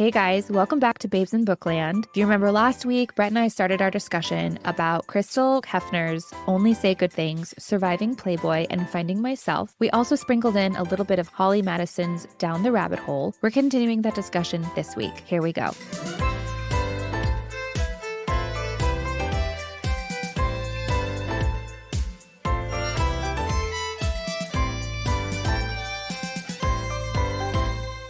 Hey guys, welcome back to Babes in Bookland. If you remember last week, Brett and I started our discussion about Crystal Hefner's Only Say Good Things, Surviving Playboy, and Finding Myself. We also sprinkled in a little bit of Holly Madison's Down the Rabbit Hole. We're continuing that discussion this week. Here we go.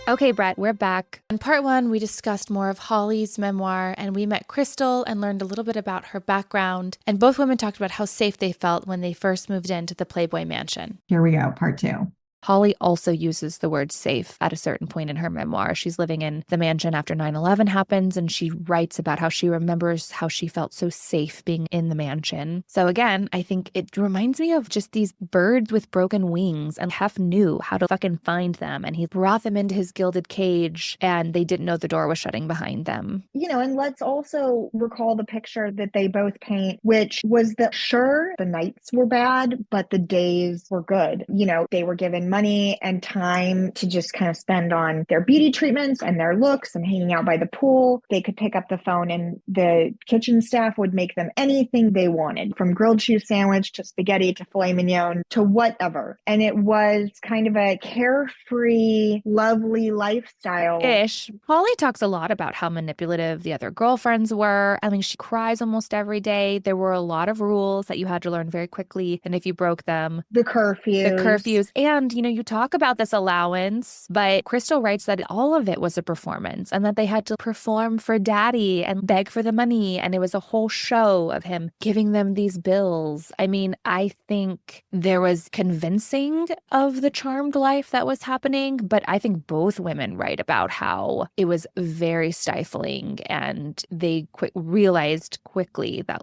Okay, Brett, we're back. In part one, we discussed more of Holly's memoir, and we met Crystal and learned a little bit about her background. And both women talked about how safe they felt when they first moved into the Playboy Mansion. Here we go, part two. Holly also uses the word safe at a certain point in her memoir. She's living in the mansion after 9/11 happens, and she writes about how she remembers how she felt so safe being in the mansion. So again, I think it reminds me of just these birds with broken wings, and Hef knew how to fucking find them, and he brought them into his gilded cage, and they didn't know the door was shutting behind them. And let's also recall the picture that they both paint, which was that sure, the nights were bad, but the days were good. They were given money and time to just kind of spend on their beauty treatments and their looks and hanging out by the pool. They could pick up the phone and the kitchen staff would make them anything they wanted, from grilled cheese sandwich to spaghetti to filet mignon to whatever. And it was kind of a carefree, lovely lifestyle. Ish. Holly talks a lot about how manipulative the other girlfriends were. I mean, she cries almost every day. There were a lot of rules that you had to learn very quickly. And if you broke them, the curfews. And, you talk about this allowance, but Crystal writes that all of it was a performance and that they had to perform for daddy and beg for the money. And it was a whole show of him giving them these bills. I mean, I think there was convincing of the charmed life that was happening, but I think both women write about how it was very stifling and they realized quickly that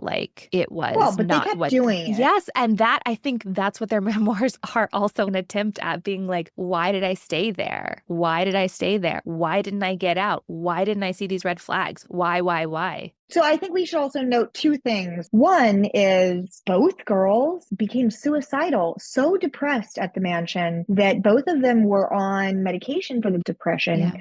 it was but not they kept what doing it. Yes, and that I think that's what their memoirs are also an attempt at being like, why did I stay there? Why did I stay there? Why didn't I get out? Why didn't I see these red flags? Why? So I think we should also note two things. One is both girls became suicidal, so depressed at the mansion that both of them were on medication for the depression. Yeah.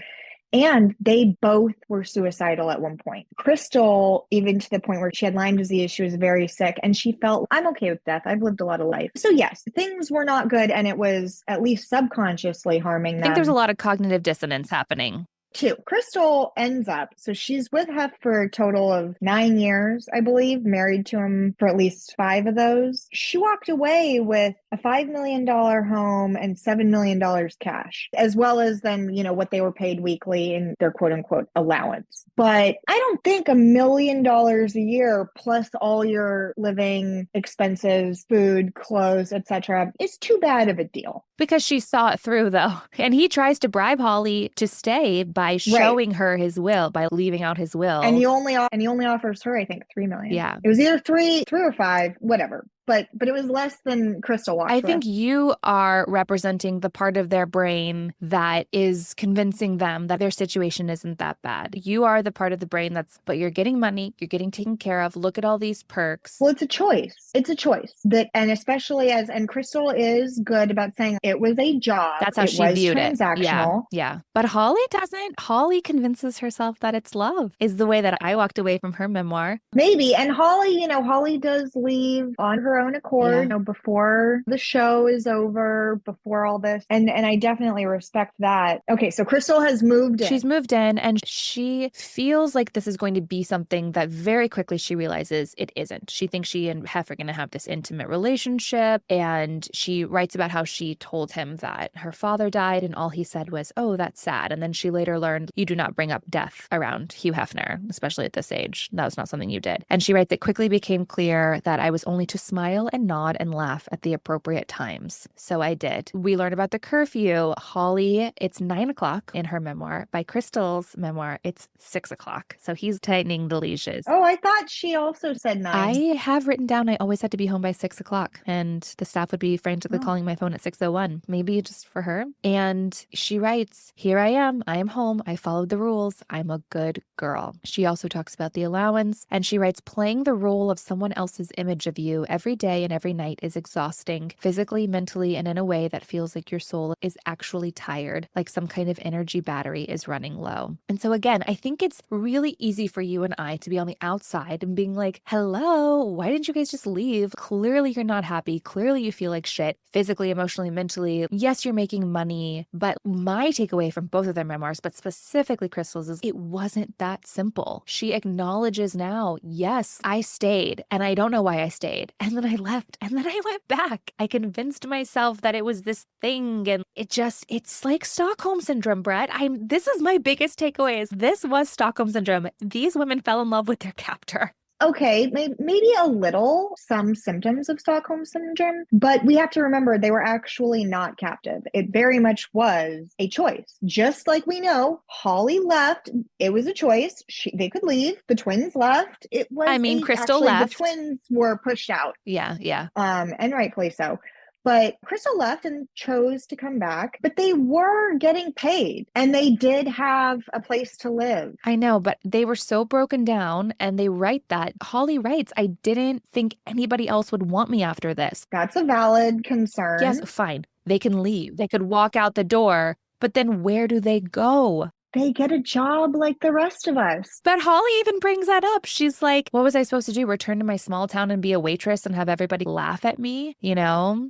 And they both were suicidal at one point. Crystal, even to the point where she had Lyme disease, she was very sick, and she felt, I'm okay with death. I've lived a lot of life. So yes, things were not good, and it was at least subconsciously harming them. I think there's a lot of cognitive dissonance happening. Too. Crystal ends up, so she's with Hef for a total of 9 years, I believe, married to him for at least 5 of those. She walked away with a $5 million home and $7 million cash, as well as then, what they were paid weekly in their quote unquote allowance. But I don't think $1 million a year plus all your living expenses, food, clothes, etc. is too bad of a deal. Because she saw it through, though. And he tries to bribe Holly to stay by showing her his will, by leaving out his will. And he only offers her, I think, $3 million. Yeah. It was either three or 5, whatever. But it was less than Crystal walked I think you are representing the part of their brain that is convincing them that their situation isn't that bad. You are the part of the brain but you're getting money, you're getting taken care of. Look at all these perks. Well, it's a choice. It's a choice and especially and Crystal is good about saying it was a job. That's how she viewed it. Transactional. Yeah. But Holly doesn't. Holly convinces herself that it's love is the way that I walked away from her memoir. Maybe. And Holly, Holly does leave on her own accord, before the show is over, before all this. And I definitely respect that. Okay, so Crystal has moved in. She's moved in and she feels like this is going to be something that very quickly she realizes it isn't. She thinks she and Hef are going to have this intimate relationship. And she writes about how she told him that her father died and all he said was, oh, that's sad. And then she later learned you do not bring up death around Hugh Hefner, especially at this age. That was not something you did. And she writes, it quickly became clear that I was only to smile and nod and laugh at the appropriate times. So I did. We learned about the curfew. Holly, it's 9 o'clock in her memoir. By Crystal's memoir, it's 6 o'clock. So he's tightening the leashes. Oh, I thought she also said 9. I have written down I always had to be home by 6 o'clock. And the staff would be frantically calling my phone at 6:01. Maybe just for her. And she writes, here I am home. I followed the rules. I'm a good girl. She also talks about the allowance. And she writes, playing the role of someone else's image of you every every day and every night is exhausting, physically, mentally, and in a way that feels like your soul is actually tired, like some kind of energy battery is running low. And so again, I think it's really easy for you and I to be on the outside and being like, hello, why didn't you guys just leave? Clearly you're not happy. Clearly you feel like shit, physically, emotionally, mentally. Yes, you're making money, but my takeaway from both of their memoirs, but specifically Crystal's, is it wasn't that simple. She acknowledges now, yes, I stayed and I don't know why I stayed. And then I left and then I went back. I convinced myself that it was this thing. And it's like Stockholm syndrome, Brett. This is my biggest takeaway is this was Stockholm syndrome. These women fell in love with their captor. Okay, maybe a little, some symptoms of Stockholm syndrome, but we have to remember they were actually not captive. It very much was a choice. Just like we know, Holly left. It was a choice. They could leave. The twins left. It was. Crystal left. The twins were pushed out. Yeah. And rightfully so. But Crystal left and chose to come back, but they were getting paid and they did have a place to live. I know, but they were so broken down and they write that. Holly writes, I didn't think anybody else would want me after this. That's a valid concern. Yes, fine. They can leave. They could walk out the door, but then where do they go? They get a job like the rest of us. But Holly even brings that up. She's like, what was I supposed to do? Return to my small town and be a waitress and have everybody laugh at me, you know?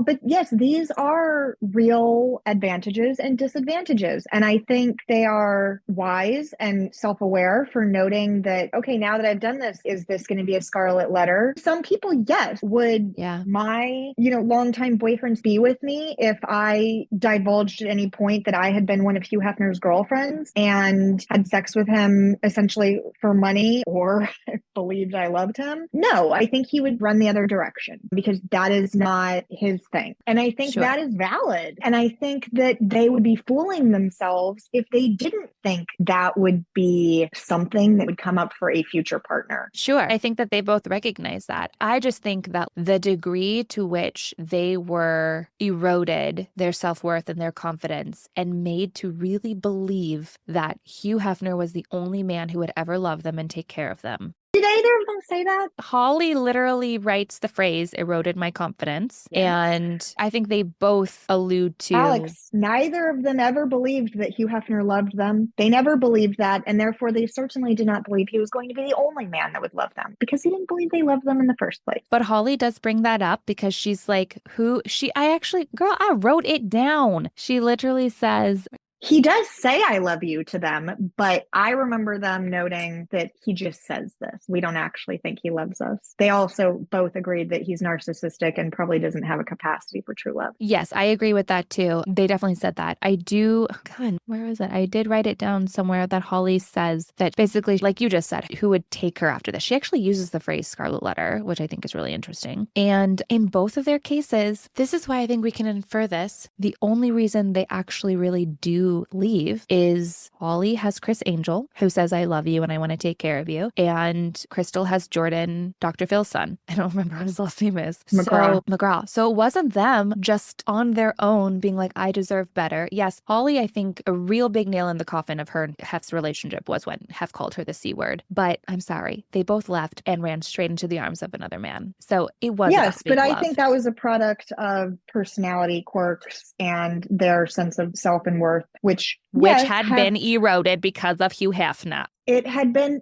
But yes, these are real advantages and disadvantages. And I think they are wise and self-aware for noting that, okay, now that I've done this, is this going to be a scarlet letter? Some people, yes, would my, longtime boyfriends be with me if I divulged at any point that I had been one of Hugh Hefner's girlfriends and had sex with him essentially for money or believed I loved him? No, I think he would run the other direction because that is not his thing. And I think that is valid. And I think that they would be fooling themselves if they didn't think that would be something that would come up for a future partner. Sure. I think that they both recognize that. I just think that the degree to which they were eroded their self-worth and their confidence and made to really believe that Hugh Hefner was the only man who would ever love them and take care of them. Did either of them say that? Holly literally writes the phrase, eroded my confidence. Yes. And I think they both allude to... Alex, neither of them ever believed that Hugh Hefner loved them. They never believed that. And therefore, they certainly did not believe he was going to be the only man that would love them because he didn't believe they loved them in the first place. But Holly does bring that up because she's like, I wrote it down. She literally says... He does say I love you to them, but I remember them noting that he just says this. We don't actually think he loves us. They also both agreed that he's narcissistic and probably doesn't have a capacity for true love. Yes, I agree with that too. They definitely said that. Where is it? I did write it down somewhere that Holly says that basically, like you just said, who would take her after this? She actually uses the phrase scarlet letter, which I think is really interesting. And in both of their cases, this is why I think we can infer this. The only reason they actually really do leave is Holly has Chris Angel, who says, I love you and I want to take care of you. And Crystal has Jordan, Dr. Phil's son. I don't remember what his last name is. McGraw. So it wasn't them just on their own being like, I deserve better. Yes, Holly, I think a real big nail in the coffin of her and Hef's relationship was when Hef called her the C word. But I'm sorry, they both left and ran straight into the arms of another man. So it was. Yes, but I think that was a product of personality quirks and their sense of self and worth, which had been eroded because of Hugh Hefner. It had been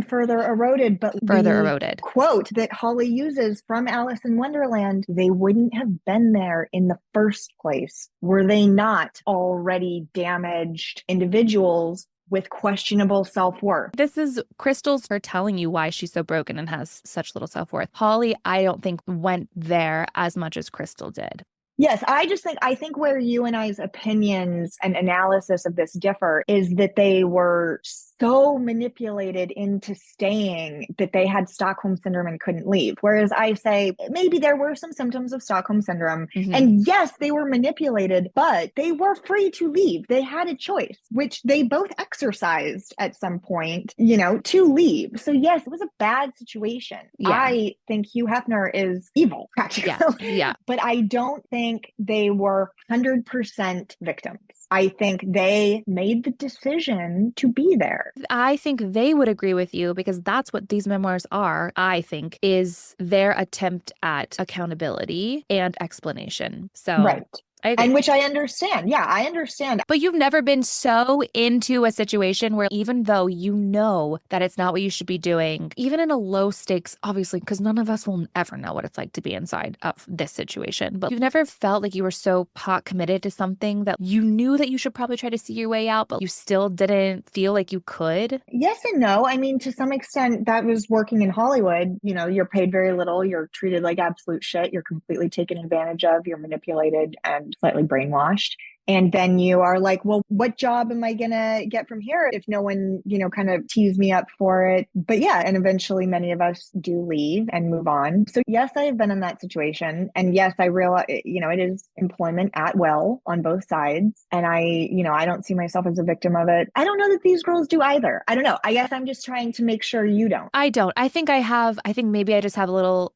further eroded, but the quote that Holly uses from Alice in Wonderland, they wouldn't have been there in the first place were they not already damaged individuals with questionable self-worth. This is Crystal's her telling you why she's so broken and has such little self-worth. Holly, I don't think went there as much as Crystal did. Yes, I think where you and I's opinions and analysis of this differ is that they were so manipulated into staying that they had Stockholm syndrome and couldn't leave. Whereas I say maybe there were some symptoms of Stockholm syndrome. Mm-hmm. And yes, they were manipulated, but they were free to leave. They had a choice, which they both exercised at some point, to leave. So yes, it was a bad situation. Yeah. I think Hugh Hefner is evil, practically. Yeah. But I don't think they were 100% victims. I think they made the decision to be there. memoir. I think they would agree with you because that's what these memoirs are, I think, is their attempt at accountability and explanation. So Right. I agree. And which I understand. Yeah, I understand. But you've never been so into a situation where even though you know that it's not what you should be doing, even in a low stakes, obviously, because none of us will ever know what it's like to be inside of this situation, but you've never felt like you were so pot committed to something that you knew that you should probably try to see your way out, but you still didn't feel like you could? Yes and no. I mean, to some extent, that was working in Hollywood. You know, you're paid very little, you're treated like absolute shit, you're completely taken advantage of, you're manipulated and slightly brainwashed. And then you are like, well, what job am I going to get from here if no one, kind of tees me up for it? But yeah, and eventually many of us do leave and move on. So yes, I have been in that situation. And yes, I realize, it is employment at will on both sides. And I don't see myself as a victim of it. I don't know that these girls do either. I don't know. I guess I'm just trying to make sure you don't. I don't. I think maybe I just have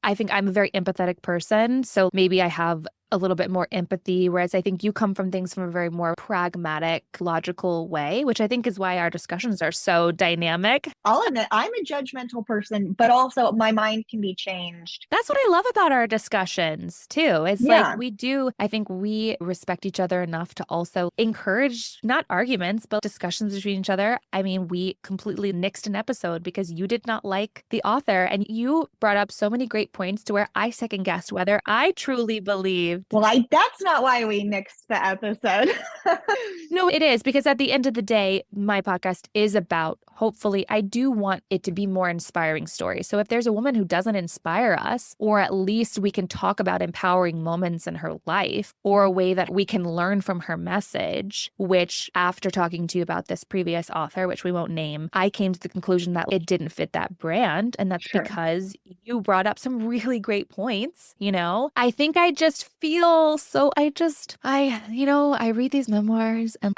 I think I'm a very empathetic person. So maybe I have a little bit more empathy, whereas I think you come from things from a very more pragmatic, logical way, which I think is why our discussions are so dynamic. I'll admit I'm a judgmental person, but also my mind can be changed. That's what I love about our discussions too. It's like I think we respect each other enough to also encourage not arguments, but discussions between each other. I mean, we completely nixed an episode because you did not like the author and you brought up so many great points to where I second guessed whether I truly believed. Well, that's not why we nixed the episode. No, it is because at the end of the day, my podcast is about, hopefully, I do want it to be more inspiring stories. So if there's a woman who doesn't inspire us, or at least we can talk about empowering moments in her life, or a way that we can learn from her message, which after talking to you about this previous author, which we won't name, I came to the conclusion that it didn't fit that brand. And that's because you brought up some really great points. I think I just feel I read these memoirs and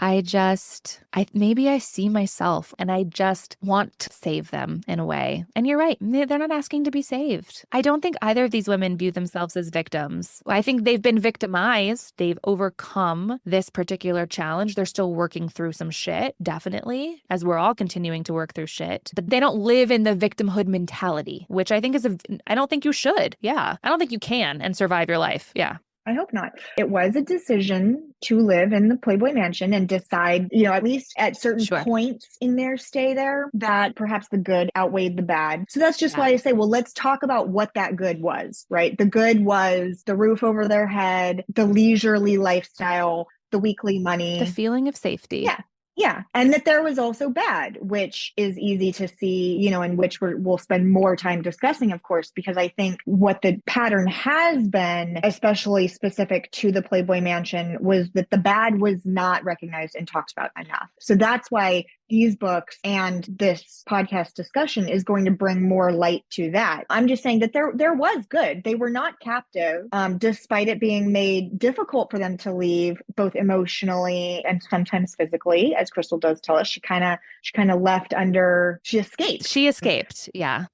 maybe I see myself and I just want to save them in a way. And you're right. They're not asking to be saved. I don't think either of these women view themselves as victims. I think they've been victimized. They've overcome this particular challenge. They're still working through some shit, definitely, as we're all continuing to work through shit. But they don't live in the victimhood mentality, which I think I don't think you should. Yeah. I don't think you can and survive your life. Yeah. I hope not. It was a decision to live in the Playboy Mansion and decide, at least at certain points in their stay there, that perhaps the good outweighed the bad. So that's just why I say, well, let's talk about what that good was, right? The good was the roof over their head, the leisurely lifestyle, the weekly money, the feeling of safety. Yeah. Yeah. And that there was also bad, which is easy to see, and which we'll spend more time discussing, of course, because I think what the pattern has been, especially specific to the Playboy Mansion, was that the bad was not recognized and talked about enough. So that's why these books and this podcast discussion is going to bring more light to that. I'm just saying that there was good. They were not captive, despite it being made difficult for them to leave, both emotionally and sometimes physically. As Crystal does tell us, she kind of left she escaped. She escaped. Yeah.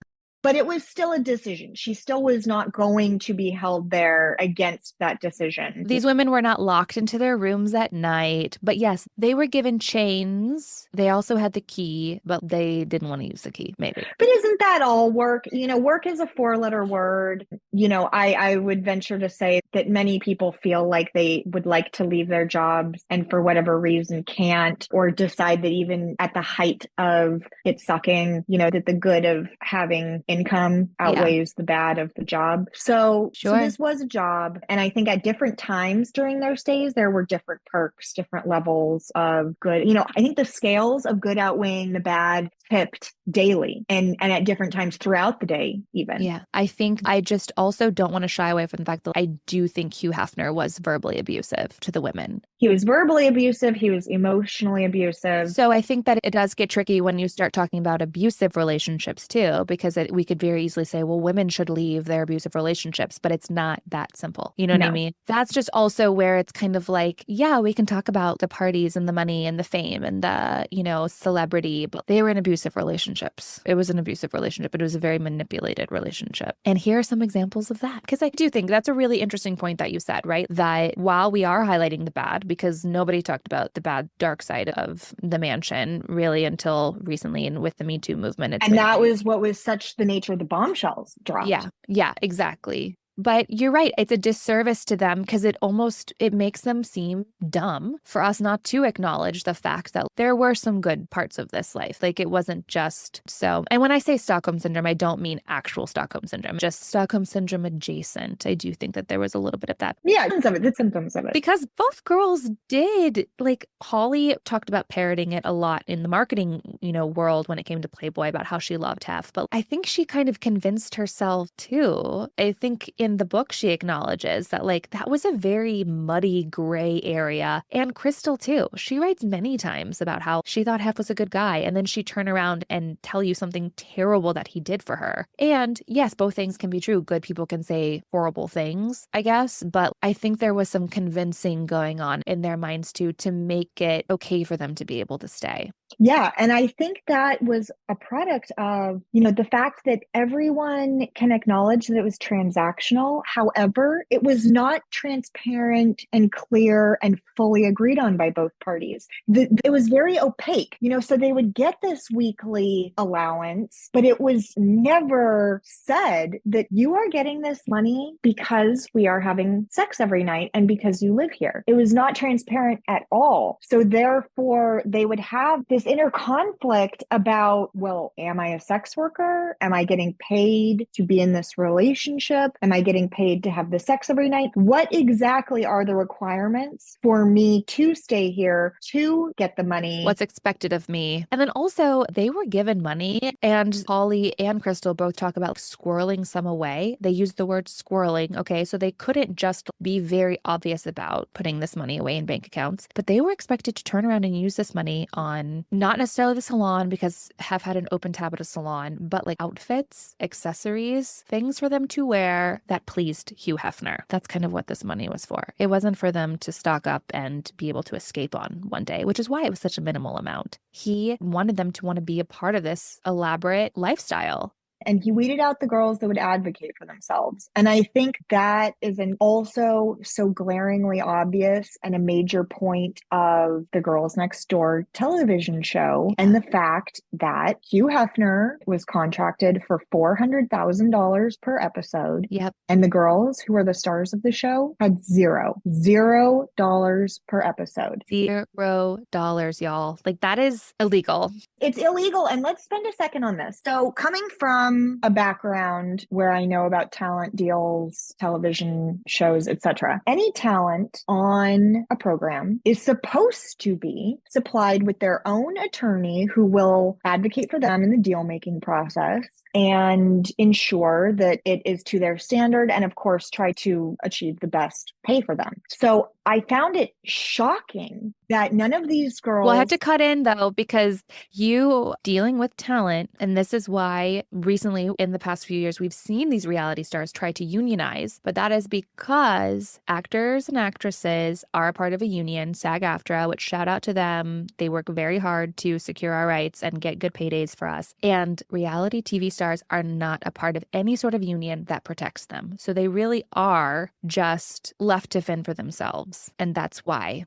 But it was still a decision. She still was not going to be held there against that decision. These women were not locked into their rooms at night. But yes, they were given chains. They also had the key, but they didn't want to use the key, maybe. But isn't that all work? Work is a 4-letter word. I would venture to say that many people feel like they would like to leave their jobs and for whatever reason can't, or decide that even at the height of it sucking, that the good of having income outweighs the bad of the job. So this was a job. And I think at different times during their stays, there were different perks, different levels of good. I think the scales of good outweighing the bad tipped daily and at different times throughout the day even. Yeah. I think I just also don't want to shy away from the fact that I do think Hugh Hefner was verbally abusive to the women. He was verbally abusive. He was emotionally abusive. So I think that it does get tricky when you start talking about abusive relationships too, because we could very easily say, well, women should leave their abusive relationships, but it's not that simple. You know what I No. mean? That's just also where it's kind of like, yeah, we can talk about the parties and the money and the fame and the, celebrity, but they were in abusive relationships. It was an abusive relationship, but it was a very manipulated relationship. And here are some examples of that. Because I do think that's a really interesting point that you said, right? That while we are highlighting the bad, because nobody talked about the bad dark side of the mansion really until recently, and with the Me Too movement, it's And been that huge. was what was such the nature of the bombshells dropped. Yeah, exactly. But you're right. It's a disservice to them because it makes them seem dumb for us not to acknowledge the fact that there were some good parts of this life. Like it wasn't just so. And when I say Stockholm Syndrome, I don't mean actual Stockholm Syndrome, just Stockholm Syndrome adjacent. I do think that there was a little bit of that. Yeah, the symptoms of it. Because both girls did. Like Holly talked about parroting it a lot in the marketing, world when it came to Playboy about how she loved Hef. But I think she kind of convinced herself too. I think in the book she acknowledges that like that was a very muddy gray area. And Crystal too. She writes many times about how she thought Hef was a good guy, and then she'd turn around and tell you something terrible that he did for her. And yes, both things can be true. Good people can say horrible things, I guess, but I think there was some convincing going on in their minds too to make it okay for them to be able to stay. Yeah. And I think that was a product of, the fact that everyone can acknowledge that it was transactional. However, it was not transparent and clear and fully agreed on by both parties. It was very opaque, so they would get this weekly allowance, but it was never said that you are getting this money because we are having sex every night and because you live here. It was not transparent at all. So therefore, they would have this inner conflict about, well, am I a sex worker? Am I getting paid to be in this relationship? Am I getting paid to have the sex every night? What exactly are the requirements for me to stay here to get the money? What's expected of me? And then also they were given money, and Holly and Crystal both talk about squirreling some away. They use the word squirreling. Okay. So they couldn't just be very obvious about putting this money away in bank accounts, but they were expected to turn around and use this money on not necessarily the salon, because Hef had an open tab at a salon, but like outfits, accessories, things for them to wear that pleased Hugh Hefner. That's kind of what this money was for. It wasn't for them to stock up and be able to escape on one day, which is why it was such a minimal amount. He wanted them to want to be a part of this elaborate lifestyle. And he weeded out the girls that would advocate for themselves. And I think that is also so glaringly obvious and a major point of the Girls Next Door television show. And the fact that Hugh Hefner was contracted for $400,000 per episode. Yep. And the girls who were the stars of the show had $0 per episode. $0, y'all. Like that is illegal. It's illegal. And let's spend a second on this. So coming from a background where I know about talent deals, television shows, etc., any talent on a program is supposed to be supplied with their own attorney who will advocate for them in the deal-making process and ensure that it is to their standard, and of course try to achieve the best pay for them. So I found it shocking that none of these girls... Well, I have to cut in though, because you dealing with talent, and this is why recently in the past few years we've seen these reality stars try to unionize, but that is because actors and actresses are a part of a union, SAG-AFTRA, which shout out to them. They work very hard to secure our rights and get good paydays for us. And reality TV stars are not a part of any sort of union that protects them. So they really are just left to fend for themselves. And that's why.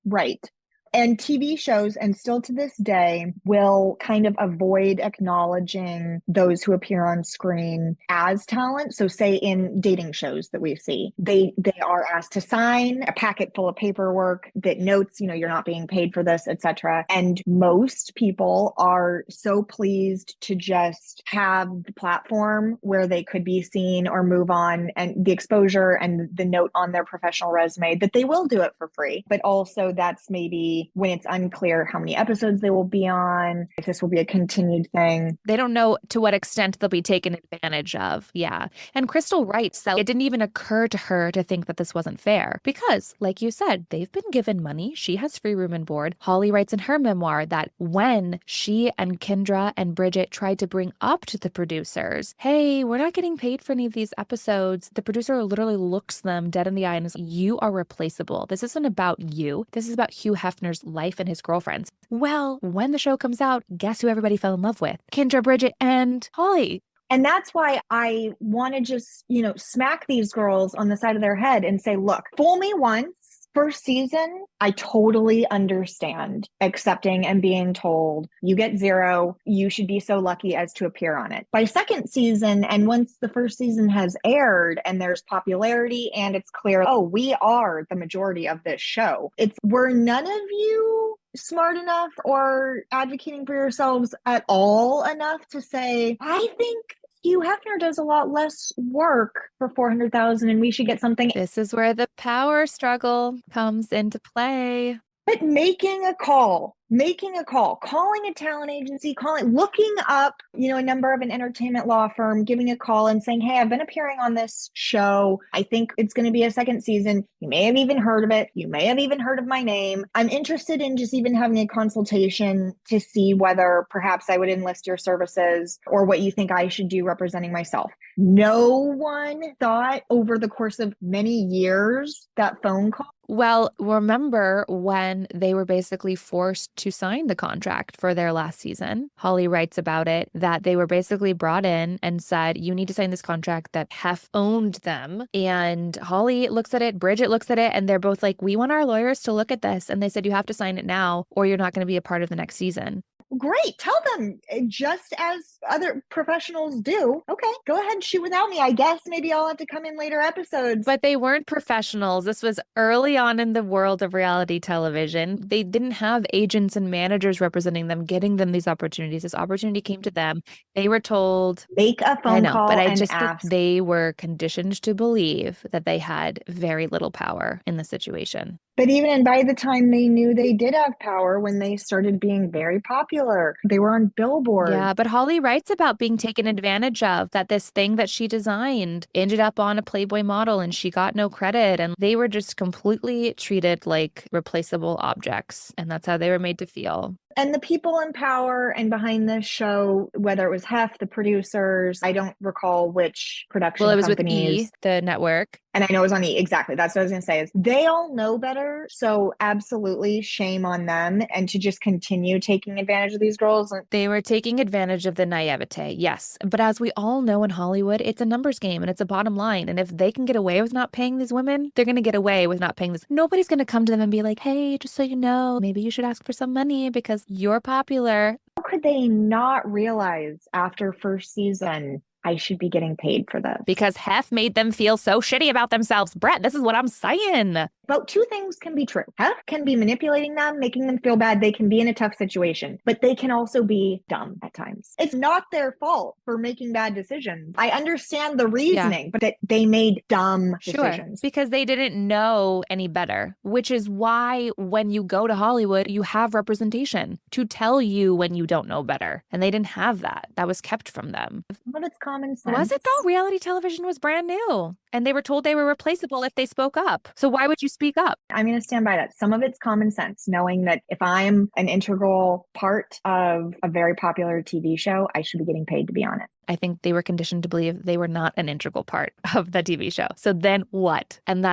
Right. And TV shows, and still to this day, will kind of avoid acknowledging those who appear on screen as talent. So say in dating shows that we see, they are asked to sign a packet full of paperwork that notes, you're not being paid for this, etc. And most people are so pleased to just have the platform where they could be seen or move on, and the exposure and the note on their professional resume, that they will do it for free. But also that's maybe be when it's unclear how many episodes they will be on, if this will be a continued thing. They don't know to what extent they'll be taken advantage of. Yeah. And Crystal writes that it didn't even occur to her to think that this wasn't fair because, like you said, they've been given money. She has free room and board. Holly writes in her memoir that when she and Kendra and Bridget tried to bring up to the producers, hey, we're not getting paid for any of these episodes, the producer literally looks them dead in the eye and is like, you are replaceable. This isn't about you. This is about Hugh Hefner's life and his girlfriends. Well, when the show comes out, guess who everybody fell in love with? Kendra, Bridget, and Holly. And that's why I want to just, smack these girls on the side of their head and say, look, fool me once. First season, I totally understand accepting and being told you get 0, you should be so lucky as to appear on it. By second season, and once the first season has aired and there's popularity and it's clear, oh, we are the majority of this show. Were none of you smart enough or advocating for yourselves at all enough to say, I think Hugh Hefner does a lot less work for $400,000 and we should get something. This is where the power struggle comes into play. But making a call, calling a talent agency, looking up, a number of an entertainment law firm, giving a call and saying, hey, I've been appearing on this show. I think it's going to be a second season. You may have even heard of it. You may have even heard of my name. I'm interested in just even having a consultation to see whether perhaps I would enlist your services or what you think I should do representing myself. No one thought over the course of many years that phone call. Well, remember when they were basically forced to sign the contract for their last season? Holly writes about it that they were basically brought in and said, you need to sign this contract that Hef owned them. And Holly looks at it, Bridget looks at it, and they're both like, we want our lawyers to look at this. And they said, you have to sign it now or you're not going to be a part of the next season. Great. Tell them just as other professionals do. Okay, go ahead and shoot without me. I guess maybe I'll have to come in later episodes. But they weren't professionals. This was early on in the world of reality television. They didn't have agents and managers representing them, getting them these opportunities. This opportunity came to them. They were told, make a phone call but I and just ask. think they were conditioned to believe that they had very little power in the situation. But even by the time they knew they did have power, when they started being very popular, they were on billboards. Yeah, but Holly writes about being taken advantage of, that this thing that she designed ended up on a Playboy model and she got no credit. And they were just completely treated like replaceable objects. And that's how they were made to feel. And the people in power and behind this show, whether it was Hef, the producers, I don't recall which production Well, it was companies. with E, the network. And I know it was on E. Exactly. That's what I was going to say is they all know better. So absolutely shame on them. And to just continue taking advantage of these girls. They were taking advantage of the naivete. Yes. But as we all know in Hollywood, it's a numbers game and it's a bottom line. And if they can get away with not paying these women, they're going to get away with not paying this. Nobody's going to come to them and be like, hey, just so you know, maybe you should ask for some money because you're popular. How could they not realize after first season, I should be getting paid for this? Because Hef made them feel so shitty about themselves. Brett, this is what I'm saying. But two things can be true. Hef can be manipulating them, making them feel bad. They can be in a tough situation, but they can also be dumb at times. It's not their fault for making bad decisions. I understand the reasoning, but that they made dumb decisions. Because they didn't know any better, which is why when you go to Hollywood, you have representation to tell you when you don't know better. And they didn't have that. That was kept from them. But it's common sense. Was it though? Reality television was brand new. And they were told they were replaceable if they spoke up. So why would you speak up? I'm going to stand by that. Some of it's common sense, knowing that if I'm an integral part of a very popular TV show, I should be getting paid to be on it. I think they were conditioned to believe they were not an integral part of the TV show. So then what? And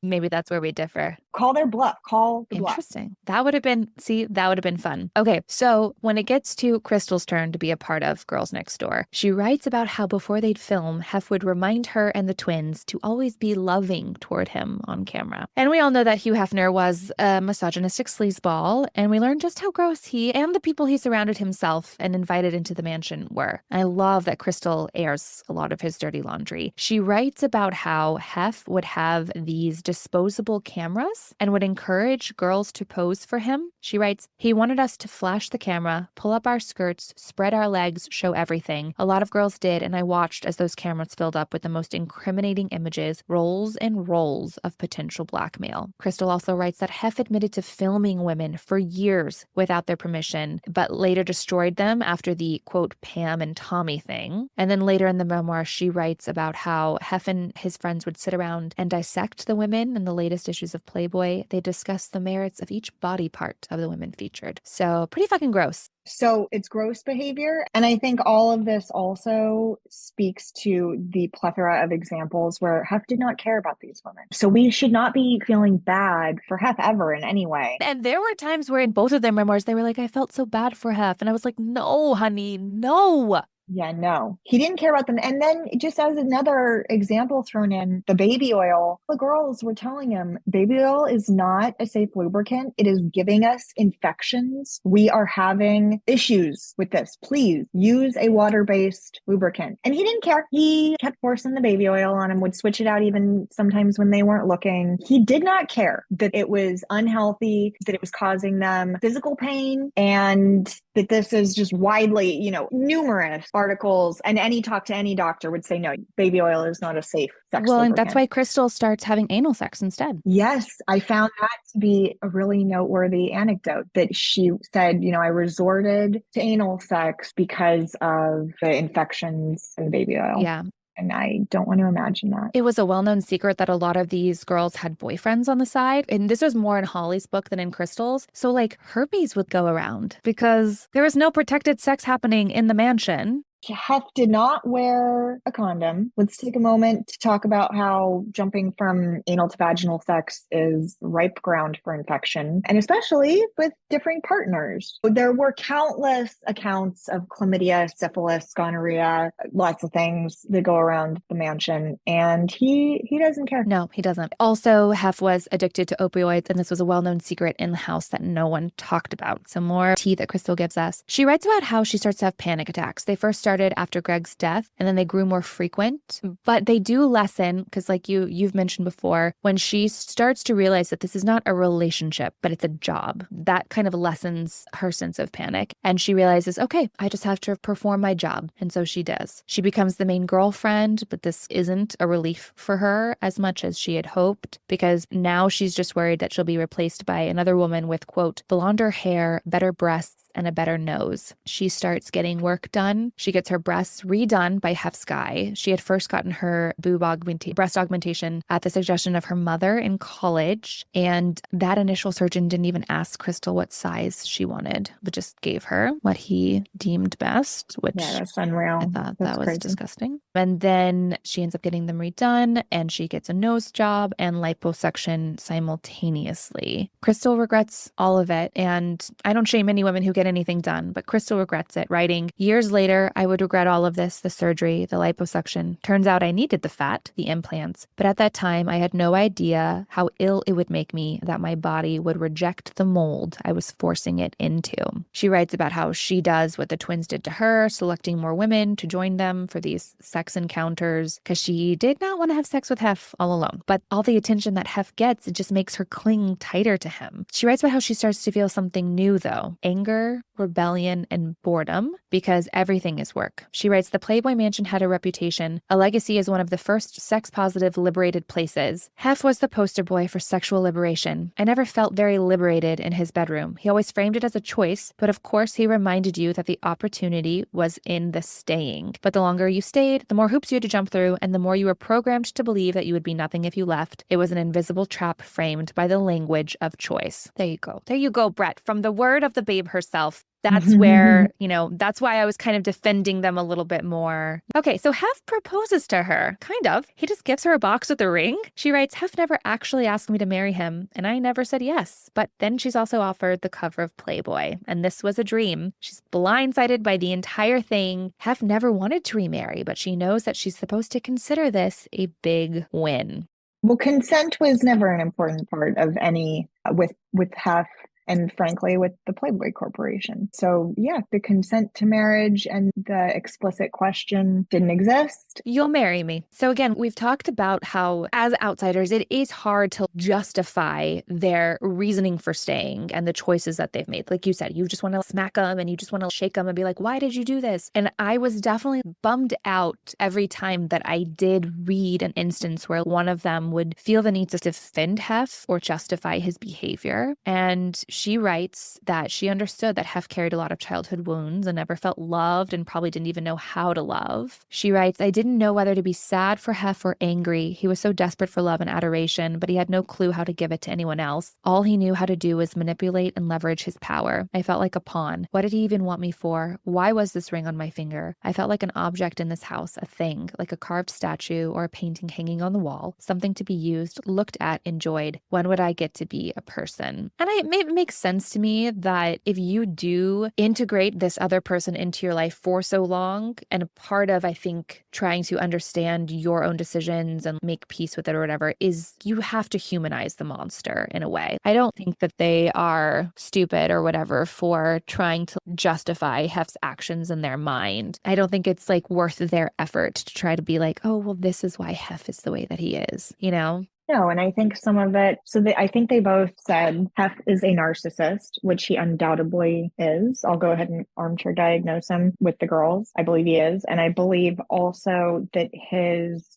maybe that's where we differ. Call their bluff. Call the bluff. Interesting. That would have been fun. Okay, so when it gets to Crystal's turn to be a part of Girls Next Door, she writes about how before they'd film, Hef would remind her and the twins to always be loving toward him on camera. And we all know that Hugh Hefner was a misogynistic sleazeball, and we learned just how gross he and the people he surrounded himself and invited into the mansion were. I love that Crystal airs a lot of his dirty laundry. She writes about how Hef would have these disposable cameras and would encourage girls to pose for him. She writes, he wanted us to flash the camera, pull up our skirts, spread our legs, show everything. A lot of girls did, and I watched as those cameras filled up with the most incriminating images, rolls and rolls of potential blackmail. Crystal also writes that Hef admitted to filming women for years without their permission, but later destroyed them after the, quote, Pam and Tommy thing. And then later in the memoir, she writes about how Hef and his friends would sit around and dissect the women in the latest issues of Playboy. They discuss the merits of each body part of the women featured. So pretty fucking gross. So it's gross behavior. And I think all of this also speaks to the plethora of examples where Hef did not care about these women. So we should not be feeling bad for Hef ever in any way. And there were times where in both of their memoirs, they were like, I felt so bad for Hef. And I was like, no, honey, no. Yeah, no, he didn't care about them. And then just as another example thrown in, the baby oil, the girls were telling him, baby oil is not a safe lubricant. It is giving us infections. We are having issues with this. Please use a water-based lubricant. And he didn't care. He kept forcing the baby oil on him, would switch it out even sometimes when they weren't looking. He did not care that it was unhealthy, that it was causing them physical pain, and that this is just widely, numerous articles, and any talk to any doctor would say, no, baby oil is not a safe sex lubricant. And that's why Crystal starts having anal sex instead. Yes, I found that to be a really noteworthy anecdote, that she said, I resorted to anal sex because of the infections in the baby oil. Yeah. And I don't want to imagine that. It was a well-known secret that a lot of these girls had boyfriends on the side. And this was more in Holly's book than in Crystal's. So herpes would go around because there was no protected sex happening in the mansion. Hef did not wear a condom. Let's take a moment to talk about how jumping from anal to vaginal sex is ripe ground for infection, and especially with differing partners. There were countless accounts of chlamydia, syphilis, gonorrhea, lots of things that go around the mansion, and he doesn't care. No, he doesn't. Also, Hef was addicted to opioids, and this was a well-known secret in the house that no one talked about. Some more tea that Crystal gives us. She writes about how she starts to have panic attacks. They first started after Greg's death, and then they grew more frequent, but they do lessen because, like you've mentioned before, when she starts to realize that this is not a relationship, but it's a job, that kind of lessens her sense of panic. And she realizes, okay, I just have to perform my job. And so she does. She becomes the main girlfriend, but this isn't a relief for her as much as she had hoped, because now she's just worried that she'll be replaced by another woman with, quote, blonder hair, better breasts, and a better nose. She starts getting work done. She gets her breasts redone by Hef's guy. She had first gotten her breast augmentation at the suggestion of her mother in college. And that initial surgeon didn't even ask Crystal what size she wanted, but just gave her what he deemed best, which that's unreal. I thought that's that was crazy. Disgusting. And then she ends up getting them redone, and she gets a nose job and liposuction simultaneously. Crystal regrets all of it. And I don't shame any women who get anything done, but Crystal regrets it, writing, years later, I would regret all of this, the surgery, the liposuction. Turns out I needed the fat, the implants, but at that time I had no idea how ill it would make me that my body would reject the mold I was forcing it into. She writes about how she does what the twins did to her, selecting more women to join them for these sex encounters, because she did not want to have sex with Hef all alone. But all the attention that Hef gets, it just makes her cling tighter to him. She writes about how she starts to feel something new, though. Anger, rebellion, and boredom, because everything is work. She writes, the Playboy Mansion had a reputation, a legacy as one of the first sex-positive, liberated places. Hef was the poster boy for sexual liberation. I never felt very liberated in his bedroom. He always framed it as a choice, but of course he reminded you that the opportunity was in the staying. But the longer you stayed, the more hoops you had to jump through, and the more you were programmed to believe that you would be nothing if you left. It was an invisible trap framed by the language of choice. There you go. There you go, Brett. From the word of the babe herself. That's where, that's why I was kind of defending them a little bit more. Okay, so Hef proposes to her. Kind of. He just gives her a box with a ring. She writes, Hef never actually asked me to marry him, and I never said yes. But then she's also offered the cover of Playboy, and this was a dream. She's blindsided by the entire thing. Hef never wanted to remarry, but she knows that she's supposed to consider this a big win. Well, consent was never an important part of any with Hef and frankly with the Playboy Corporation. So yeah, the consent to marriage and the explicit question didn't exist. You'll marry me. So again, we've talked about how as outsiders, it is hard to justify their reasoning for staying and the choices that they've made. Like you said, you just want to smack them and you just want to shake them and be like, why did you do this? And I was definitely bummed out every time that I did read an instance where one of them would feel the need to defend Hef or justify his behavior. And she writes that she understood that Hef carried a lot of childhood wounds and never felt loved and probably didn't even know how to love. She writes, I didn't know whether to be sad for Hef or angry. He was so desperate for love and adoration, but he had no clue how to give it to anyone else. All he knew how to do was manipulate and leverage his power. I felt like a pawn. What did he even want me for? Why was this ring on my finger? I felt like an object in this house, a thing, like a carved statue or a painting hanging on the wall, something to be used, looked at, enjoyed. When would I get to be a person? And it makes sense to me that if you do integrate this other person into your life for so long, and a part of, I think, trying to understand your own decisions and make peace with it or whatever, is you have to humanize the monster in a way. I don't think that they are stupid or whatever for trying to justify Hef's actions in their mind. I don't think it's like worth their effort to try to be like, oh, well, this is why Hef is the way that he is, you know? No, and I think some of it, I think they both said Hef is a narcissist, which he undoubtedly is. I'll go ahead and armchair diagnose him with the girls. I believe he is. And I believe also that his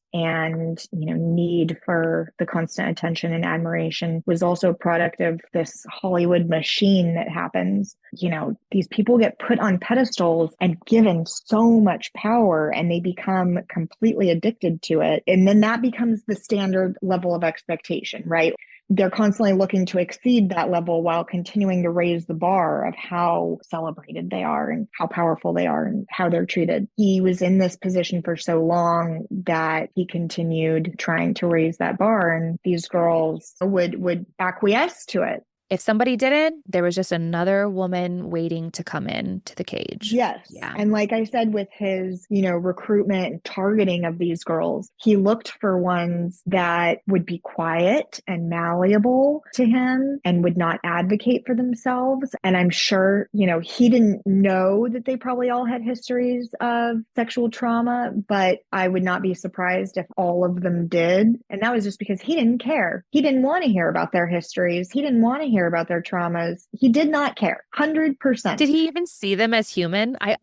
need for the constant attention and admiration was also a product of this Hollywood machine that happens. These people get put on pedestals and given so much power and they become completely addicted to it. And then that becomes the standard level of expectation, right? They're constantly looking to exceed that level while continuing to raise the bar of how celebrated they are and how powerful they are and how they're treated. He was in this position for so long that he continued trying to raise that bar, and these girls would acquiesce to it. If somebody didn't, there was just another woman waiting to come in to the cage. Yes. Yeah. And like I said, with his, recruitment and targeting of these girls, he looked for ones that would be quiet and malleable to him and would not advocate for themselves. And I'm sure, he didn't know that they probably all had histories of sexual trauma, but I would not be surprised if all of them did. And that was just because he didn't care. He didn't want to hear about their histories. He didn't want to hear about their traumas. He did not care. 100%. Did he even see them as human? I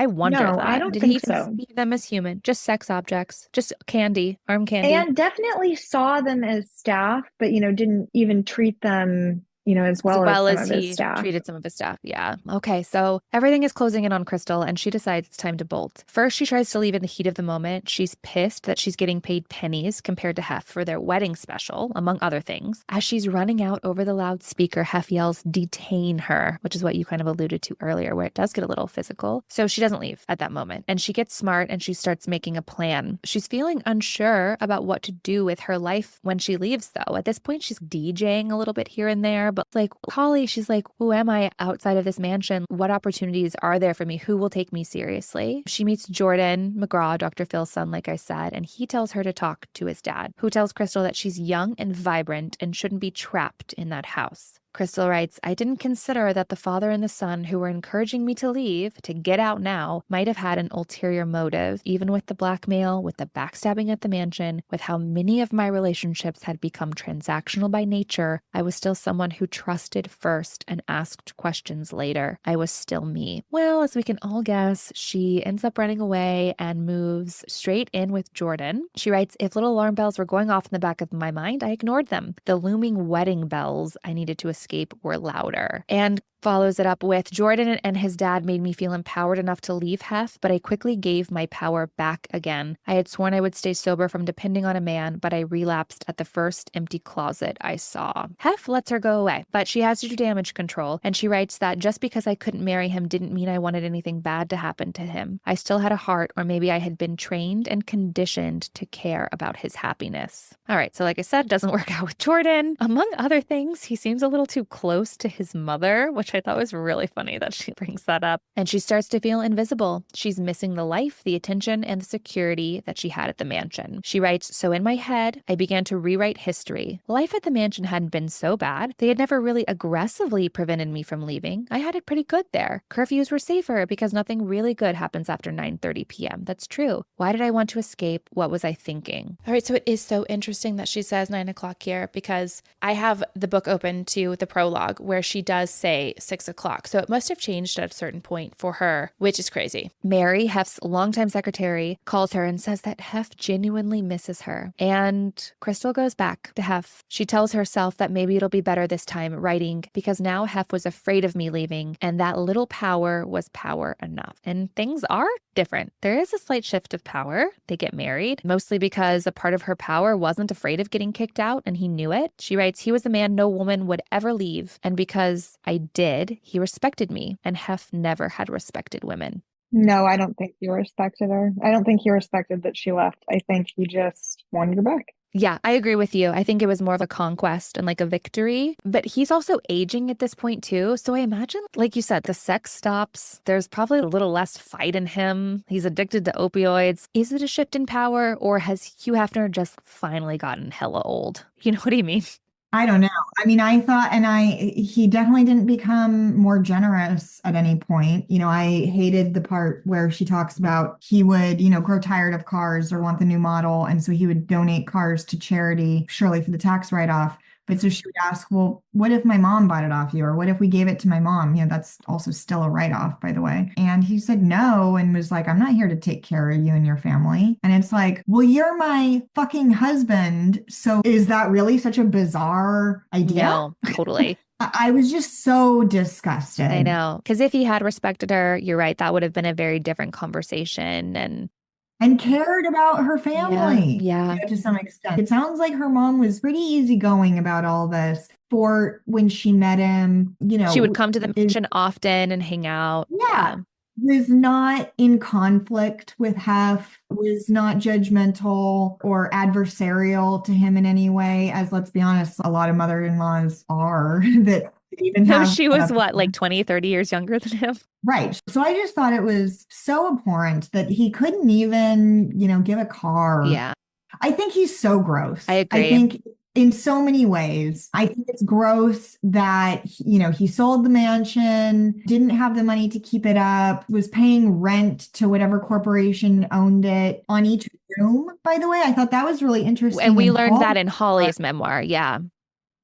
wonder no, that. I don't Did think he even so. see them as human? Just sex objects, just candy, arm candy. And definitely saw them as staff, but, didn't even treat them as well as some of his staff. Treated some of his staff. Yeah. Okay. So everything is closing in on Crystal and she decides it's time to bolt. First, she tries to leave in the heat of the moment. She's pissed that she's getting paid pennies compared to Hef for their wedding special, among other things. As she's running out over the loudspeaker, Hef yells, "Detain her," which is what you kind of alluded to earlier, where it does get a little physical. So she doesn't leave at that moment. And she gets smart and she starts making a plan. She's feeling unsure about what to do with her life when she leaves, though. At this point, she's DJing a little bit here and there. But like Holly, she's like, who am I outside of this mansion? What opportunities are there for me? Who will take me seriously? She meets Jordan McGraw, Dr. Phil's son, like I said, and he tells her to talk to his dad, who tells Crystal that she's young and vibrant and shouldn't be trapped in that house. Crystal writes, I didn't consider that the father and the son who were encouraging me to leave, to get out now, might have had an ulterior motive, even with the blackmail, with the backstabbing at the mansion, with how many of my relationships had become transactional by nature. I was still someone who trusted first and asked questions later. I was still me. Well, as we can all guess, she ends up running away and moves straight in with Jordan. She writes, if little alarm bells were going off in the back of my mind, I ignored them. The looming wedding bells I needed to escape were louder. And follows it up with, Jordan and his dad made me feel empowered enough to leave Hef, but I quickly gave my power back again. I had sworn I would stay sober from depending on a man, but I relapsed at the first empty closet I saw. Hef lets her go away, but she has to do damage control, and she writes that just because I couldn't marry him didn't mean I wanted anything bad to happen to him. I still had a heart, or maybe I had been trained and conditioned to care about his happiness. All right, so like I said, doesn't work out with Jordan. Among other things, he seems a little too close to his mother, which which I thought was really funny that she brings that up. And she starts to feel invisible. She's missing the life, the attention, and the security that she had at the mansion. She writes, "So in my head, I began to rewrite history. Life at the mansion hadn't been so bad. They had never really aggressively prevented me from leaving. I had it pretty good there. Curfews were safer because nothing really good happens after 9:30 p.m. That's true. Why did I want to escape? What was I thinking?" All right, so it is so interesting that she says 9 o'clock here, because I have the book open to the prologue where she does say 6 o'clock. So it must have changed at a certain point for her, which is crazy. Mary, Hef's longtime secretary, calls her and says that Hef genuinely misses her. And Crystal goes back to Hef. She tells herself that maybe it'll be better this time, writing, "Because now Hef was afraid of me leaving, and that little power was power enough." And things are different. There is a slight shift of power. They get married, mostly because a part of her power wasn't afraid of getting kicked out, and he knew it. She writes, "He was a man no woman would ever leave, and because I did, he respected me, and Hef never had respected women." No, I don't think he respected her. I don't think he respected that she left. I think he just wanted her back. Yeah, I agree with you. I think it was more of a conquest and like a victory, but he's also aging at this point too. So I imagine, like you said, the sex stops. There's probably a little less fight in him. He's addicted to opioids. Is it a shift in power, or has Hugh Hefner just finally gotten hella old? You know what I mean? I don't know. I mean, I thought, he definitely didn't become more generous at any point. I hated the part where she talks about he would, grow tired of cars or want the new model. And so he would donate cars to charity, surely for the tax write-off. But so she would ask, well, what if my mom bought it off you? Or what if we gave it to my mom? That's also still a write-off, by the way. And he said no and was like, "I'm not here to take care of you and your family." And it's like, well, you're my fucking husband. So is that really such a bizarre idea? No, totally. I was just so disgusted. I know. Because if he had respected her, you're right, that would have been a very different conversation. And cared about her family. Yeah. To some extent. It sounds like her mom was pretty easygoing about all this. For when she met him, she would come to the mansion often and hang out. Yeah. Was not in conflict with Hef, was not judgmental or adversarial to him in any way, as, let's be honest, a lot of mother-in-laws are that even have. She was what, like 20, 30 years younger than him? Right. So I just thought it was so abhorrent that he couldn't even, give a car. Yeah. I think he's so gross. I agree. I think in so many ways, I think it's gross that, he sold the mansion, didn't have the money to keep it up, was paying rent to whatever corporation owned it on each room, by the way. I thought that was really interesting. And we learned that in Holly's memoir. Yeah.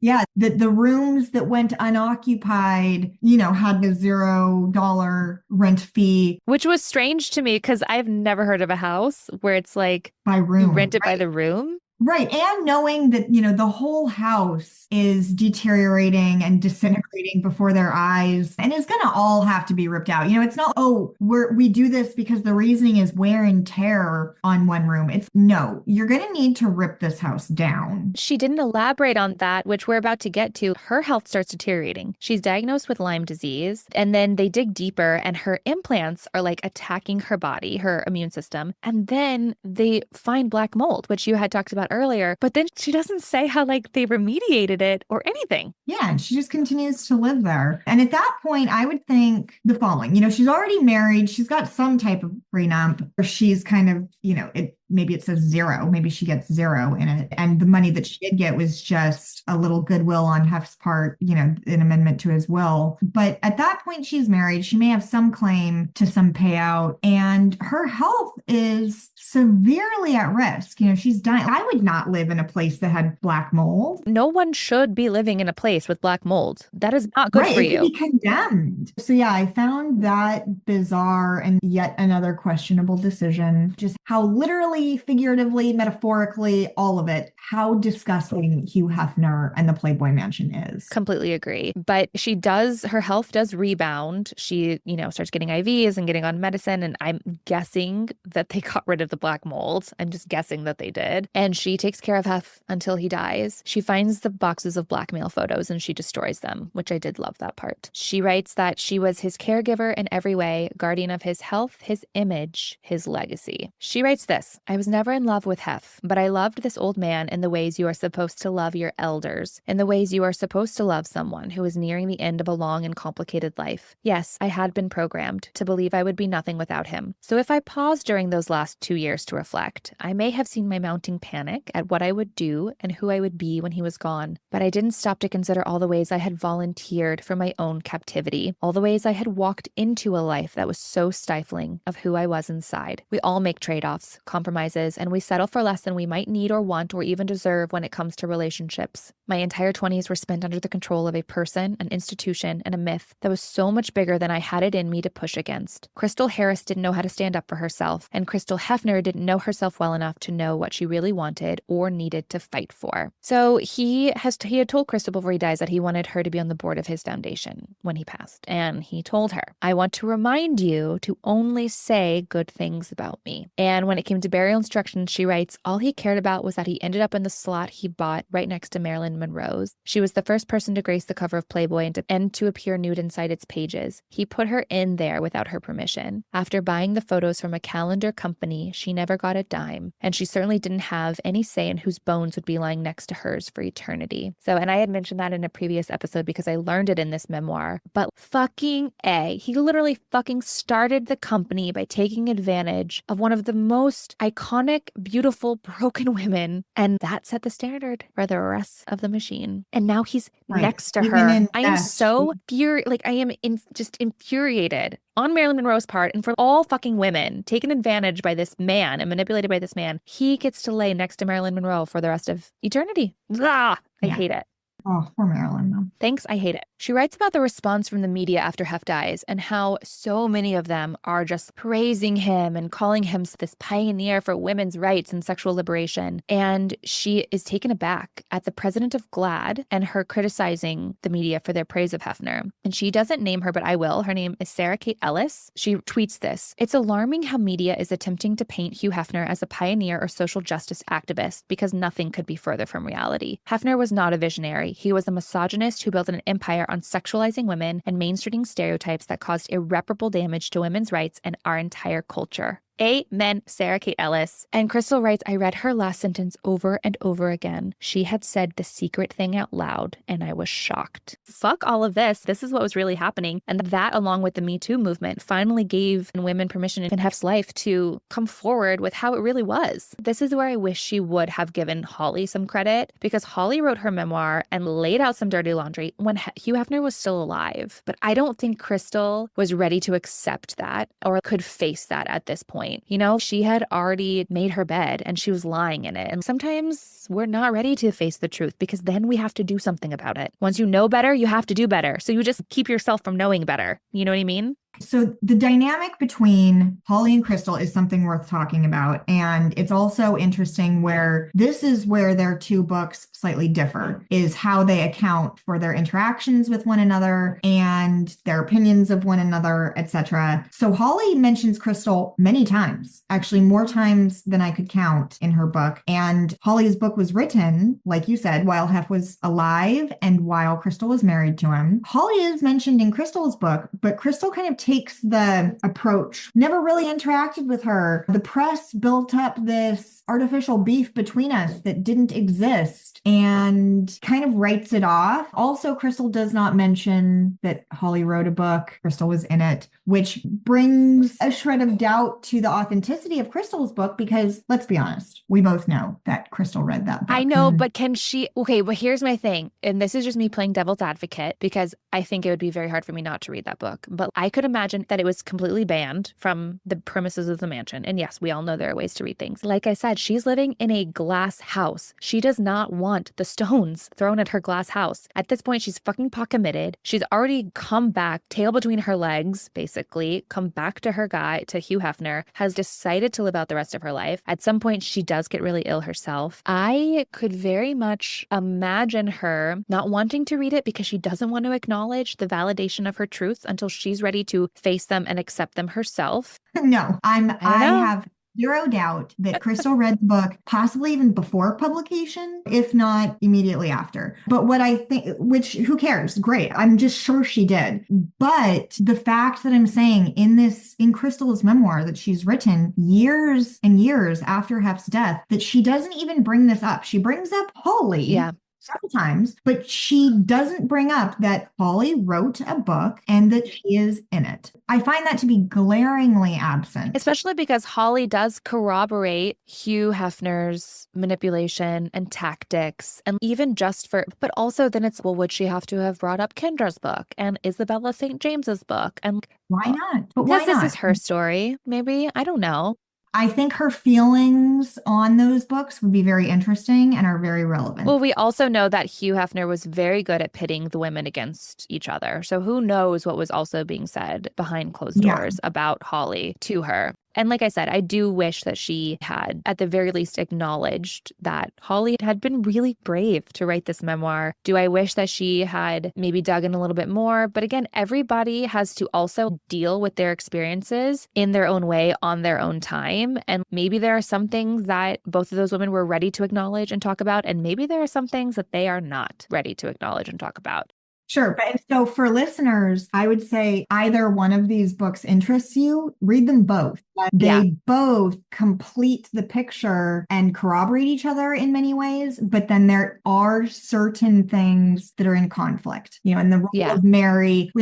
Yeah, the rooms that went unoccupied, had the $0 rent fee. Which was strange to me because I've never heard of a house where it's like by room. You rent it by the room. Right. And knowing that, the whole house is deteriorating and disintegrating before their eyes and it's going to all have to be ripped out. It's not, we do this because the reasoning is wear and tear on one room. It's no, you're going to need to rip this house down. She didn't elaborate on that, which we're about to get to. Her health starts deteriorating. She's diagnosed with Lyme disease, and then they dig deeper and her implants are like attacking her body, her immune system. And then they find black mold, which you had talked about earlier, but then she doesn't say how like they remediated it or anything. Yeah, and she just continues to live there. And at that point, I would think the following, she's already married, she's got some type of prenup, or she's kind of, maybe it says zero, maybe she gets zero in it. And the money that she did get was just a little goodwill on Hef's part, an amendment to his will. But at that point, she's married. She may have some claim to some payout, and her health is severely at risk. She's dying. I would not live in a place that had black mold. No one should be living in a place with black mold. That is not good for you. It could be condemned. So yeah, I found that bizarre and yet another questionable decision. Just how literally, figuratively, metaphorically, all of it, how disgusting Hugh Hefner and the Playboy Mansion is. Completely agree. But her health does rebound. She, starts getting IVs and getting on medicine. And I'm guessing that they got rid of the black mold. I'm just guessing that they did. And she takes care of Hef until he dies. She finds the boxes of blackmail photos and she destroys them, which I did love that part. She writes that she was his caregiver in every way, guardian of his health, his image, his legacy. She writes this: I was never in love with Hef, but I loved this old man in the ways you are supposed to love your elders, in the ways you are supposed to love someone who is nearing the end of a long and complicated life. Yes, I had been programmed to believe I would be nothing without him. So if I paused during those last 2 years to reflect, I may have seen my mounting panic at what I would do and who I would be when he was gone. But I didn't stop to consider all the ways I had volunteered for my own captivity, all the ways I had walked into a life that was so stifling of who I was inside. We all make trade-offs, compromises, and we settle for less than we might need or want or even deserve when it comes to relationships. My entire 20s were spent under the control of a person, an institution, and a myth that was so much bigger than I had it in me to push against. Crystal Harris didn't know how to stand up for herself, and Crystal Hefner didn't know herself well enough to know what she really wanted or needed to fight for. So he had told Crystal before he dies that he wanted her to be on the board of his foundation when he passed. And he told her, I want to remind you to only say good things about me. And when it came to burial instructions, she writes, all he cared about was that he ended up in the slot he bought right next to Marilyn Monroe's. She was the first person to grace the cover of Playboy and to appear nude inside its pages. He put her in there without her permission. After buying the photos from a calendar company, she never got a dime. And she certainly didn't have any say in whose bones would be lying next to hers for eternity. So, and I had mentioned that in a previous episode because I learned it in this memoir, but fucking A, he literally fucking started the company by taking advantage of one of the most iconic, beautiful, broken women. And that set the standard for the rest of the machine. And now he's next to her. I am so just infuriated on Marilyn Monroe's part and for all fucking women taken advantage by this man and manipulated by this man. He gets to lay next to Marilyn Monroe for the rest of eternity. I hate it. Oh, poor Marilyn, though. Thanks, I hate it. She writes about the response from the media after Hef dies and how so many of them are just praising him and calling him this pioneer for women's rights and sexual liberation. And she is taken aback at the president of GLAAD and her criticizing the media for their praise of Hefner. And she doesn't name her, but I will. Her name is Sarah Kate Ellis. She tweets this. It's alarming how media is attempting to paint Hugh Hefner as a pioneer or social justice activist because nothing could be further from reality. Hefner was not a visionary. He was a misogynist who built an empire on sexualizing women and mainstreaming stereotypes that caused irreparable damage to women's rights and our entire culture. Amen, Sarah Kate Ellis. And Crystal writes, I read her last sentence over and over again. She had said the secret thing out loud, and I was shocked. Fuck all of this. This is what was really happening. And that, along with the Me Too movement, finally gave women permission in Hef's life to come forward with how it really was. This is where I wish she would have given Holly some credit, because Holly wrote her memoir and laid out some dirty laundry when Hugh Hefner was still alive. But I don't think Crystal was ready to accept that or could face that at this point. You know, she had already made her bed and she was lying in it. And sometimes we're not ready to face the truth because then we have to do something about it. Once you know better, you have to do better. So you just keep yourself from knowing better. You know what I mean? So the dynamic between Holly and Crystal is something worth talking about. And it's also interesting where this is where their two books slightly differ, is how they account for their interactions with one another and their opinions of one another, etc. So Holly mentions Crystal many times, actually more times than I could count in her book. And Holly's book was written, like you said, while Hef was alive and while Crystal was married to him. Holly is mentioned in Crystal's book, but Crystal kind of takes the approach, never really interacted with her. The press built up this artificial beef between us that didn't exist and kind of writes it off. Also, Crystal does not mention that Holly wrote a book. Crystal was in it, which brings a shred of doubt to the authenticity of Crystal's book because, let's be honest, we both know that Crystal read that book. I know, but can she... Okay, but here's my thing. And this is just me playing devil's advocate because I think it would be very hard for me not to read that book. But I could imagine that it was completely banned from the premises of the mansion. And yes, we all know there are ways to read things. Like I said, she's living in a glass house. She does not want the stones thrown at her glass house. At this point, she's fucking pot committed. She's already come back, tail between her legs, basically, come back to her guy, to Hugh Hefner, has decided to live out the rest of her life. At some point, she does get really ill herself. I could very much imagine her not wanting to read it because she doesn't want to acknowledge the validation of her truths until she's ready to face them and accept them herself. No, I have zero doubt that Crystal read the book possibly even before publication, if not immediately after. But what I think, which who cares? Great. I'm just sure she did. But the fact that I'm saying in Crystal's memoir that she's written years and years after Hef's death, that she doesn't even bring this up. She brings up Holly. Yeah. Several times, but she doesn't bring up that Holly wrote a book and that she is in it. I find that to be glaringly absent. Especially because Holly does corroborate Hugh Hefner's manipulation and tactics, and even but also then it's, well, would she have to have brought up Kendra's book and Isabella St. James's book? And why not? But why not? This is her story, maybe. I don't know. I think her feelings on those books would be very interesting and are very relevant. Well, we also know that Hugh Hefner was very good at pitting the women against each other. So who knows what was also being said behind closed doors about Holly to her. And like I said, I do wish that she had, at the very least, acknowledged that Holly had been really brave to write this memoir. Do I wish that she had maybe dug in a little bit more? But again, everybody has to also deal with their experiences in their own way, on their own time. And maybe there are some things that both of those women were ready to acknowledge and talk about. And maybe there are some things that they are not ready to acknowledge and talk about. Sure. But so for listeners, I would say either one of these books interests you, read them both. They both complete the picture and corroborate each other in many ways, but then there are certain things that are in conflict. You know, in the role of Mary,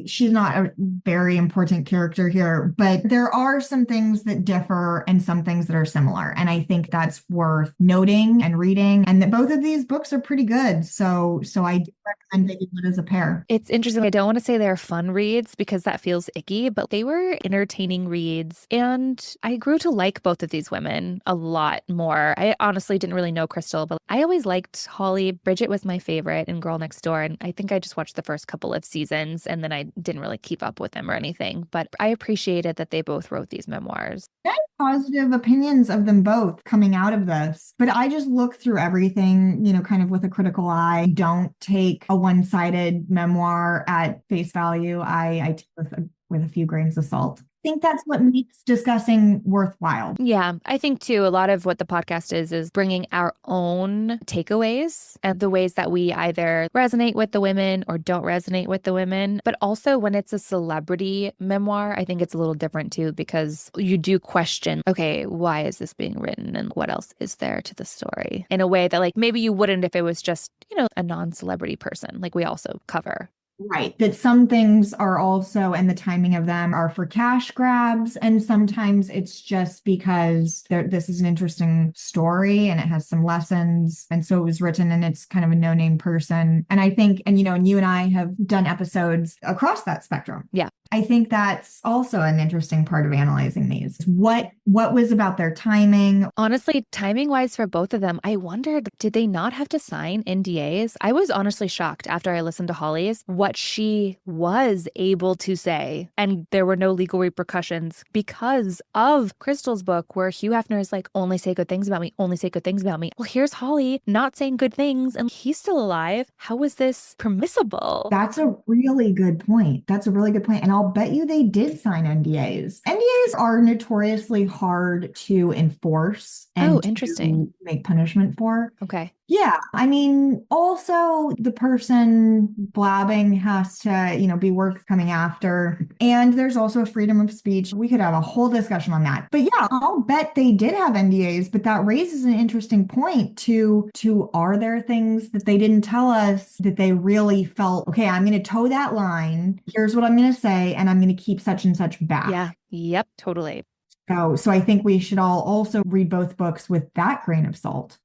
she's not a very important character here, but there are some things that differ and some things that are similar. And I think that's worth noting and reading, and that both of these books are pretty good. So I do recommend they do it as a pair. It's interesting. I don't want to say they're fun reads because that feels icky, but they were entertaining reads. And I grew to like both of these women a lot more. I honestly didn't really know Crystal, but I always liked Holly. Bridget was my favorite in Girl Next Door. And I think I just watched the first couple of seasons and then I didn't really keep up with them or anything. But I appreciated that they both wrote these memoirs. I have positive opinions of them both coming out of this, but I just look through everything, kind of with a critical eye. Don't take a one-sided memoir at face value. I take with a few grains of salt. I think that's what makes discussing worthwhile. Yeah, I think too, a lot of what the podcast is bringing our own takeaways and the ways that we either resonate with the women or don't resonate with the women. But also when it's a celebrity memoir, I think it's a little different too, because you do question, okay, why is this being written and what else is there to the story in a way that like maybe you wouldn't if it was just, a non-celebrity person like we also cover. Right. That some things are also, and the timing of them are for cash grabs. And sometimes it's just because this is an interesting story and it has some lessons. And so it was written and it's kind of a no-name person. And I think, and you and I have done episodes across that spectrum. Yeah. I think that's also an interesting part of analyzing these. What was about their timing? Honestly, timing wise for both of them, I wondered, did they not have to sign NDAs? I was honestly shocked after I listened to Holly's what she was able to say. And there were no legal repercussions because of Crystal's book where Hugh Hefner is like, only say good things about me, only say good things about me. Well, here's Holly not saying good things and he's still alive. How is this permissible? That's a really good point. And I'll bet you they did sign NDAs. NDAs are notoriously hard to enforce and interesting. to make punishment for. Okay. Yeah. I mean, also the person blabbing has to, be worth coming after. And there's also freedom of speech. We could have a whole discussion on that. But yeah, I'll bet they did have NDAs, but that raises an interesting point to are there things that they didn't tell us that they really felt, okay, I'm going to toe that line. Here's what I'm going to say, and I'm going to keep such and such back. Yeah. Yep. Totally. So I think we should all also read both books with that grain of salt.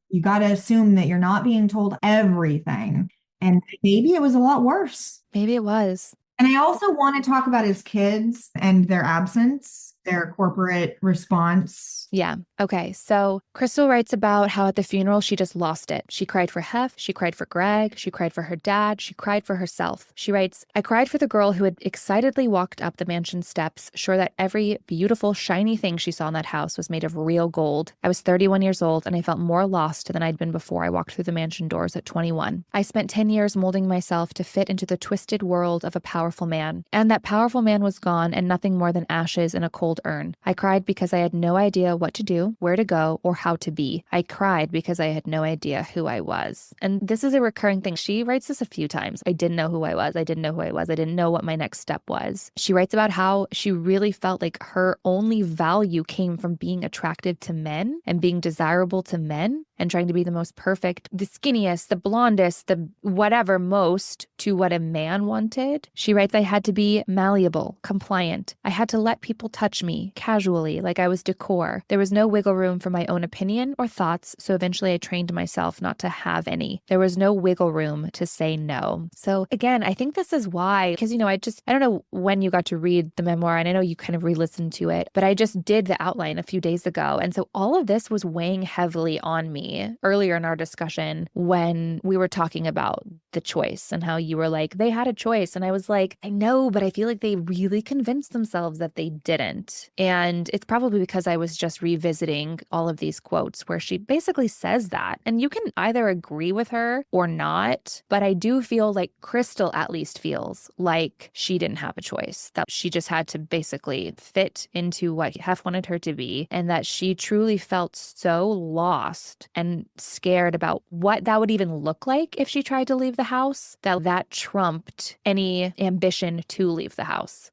You got to assume that you're not being told everything. And maybe it was a lot worse. Maybe it was. And I also want to talk about his kids and their absence, their corporate response. Yeah. Okay. So Crystal writes about how at the funeral, she just lost it. She cried for Hef. She cried for Greg. She cried for her dad. She cried for herself. She writes, I cried for the girl who had excitedly walked up the mansion steps, sure that every beautiful, shiny thing she saw in that house was made of real gold. I was 31 years old and I felt more lost than I'd been before I walked through the mansion doors at 21. I spent 10 years molding myself to fit into the twisted world of a powerful man. And that powerful man was gone and nothing more than ashes in a cold cold urn. I cried because I had no idea what to do, where to go, or how to be. I cried because I had no idea who I was. And this is a recurring thing. She writes this a few times. I didn't know who I was. I didn't know who I was. I didn't know what my next step was. She writes about how she really felt like her only value came from being attractive to men and being desirable to men and trying to be the most perfect, the skinniest, the blondest, the whatever most to what a man wanted. She writes, I had to be malleable, compliant. I had to let people touch me casually, like I was decor. There was no wiggle room for my own opinion or thoughts, so eventually I trained myself not to have any. There was no wiggle room to say no. So again, I think this is why, because, I don't know when you got to read the memoir, and I know you kind of re-listened to it, but I just did the outline a few days ago. And so all of this was weighing heavily on me earlier in our discussion when we were talking about the choice and how you were like, they had a choice. And I was like, I know, but I feel like they really convinced themselves that they didn't. And it's probably because I was just revisiting all of these quotes where she basically says that. And you can either agree with her or not, but I do feel like Crystal at least feels like she didn't have a choice, that she just had to basically fit into what Hef wanted her to be, and that she truly felt so lost and scared about what that would even look like if she tried to leave the house, that trumped any ambition to leave the house.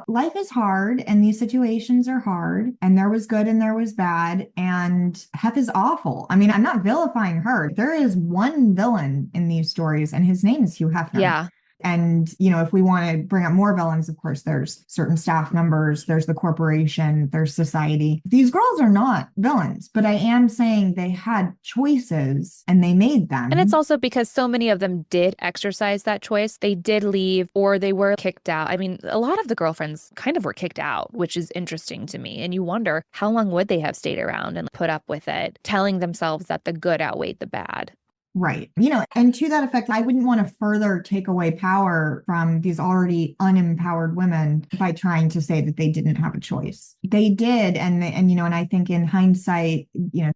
Life is hard and these situations are hard, and there was good and there was bad, and Hef is awful. I mean, I'm not vilifying her. There is one villain in these stories, and his name is Hugh Hefner. Yeah. And, if we want to bring up more villains, of course, there's certain staff members, there's the corporation, there's society. These girls are not villains, but I am saying they had choices and they made them. And it's also because so many of them did exercise that choice. They did leave or they were kicked out. I mean, a lot of the girlfriends kind of were kicked out, which is interesting to me. And you wonder how long would they have stayed around and put up with it, telling themselves that the good outweighed the bad. Right. And to that effect, I wouldn't want to further take away power from these already unempowered women by trying to say that they didn't have a choice. They did. And I think in hindsight,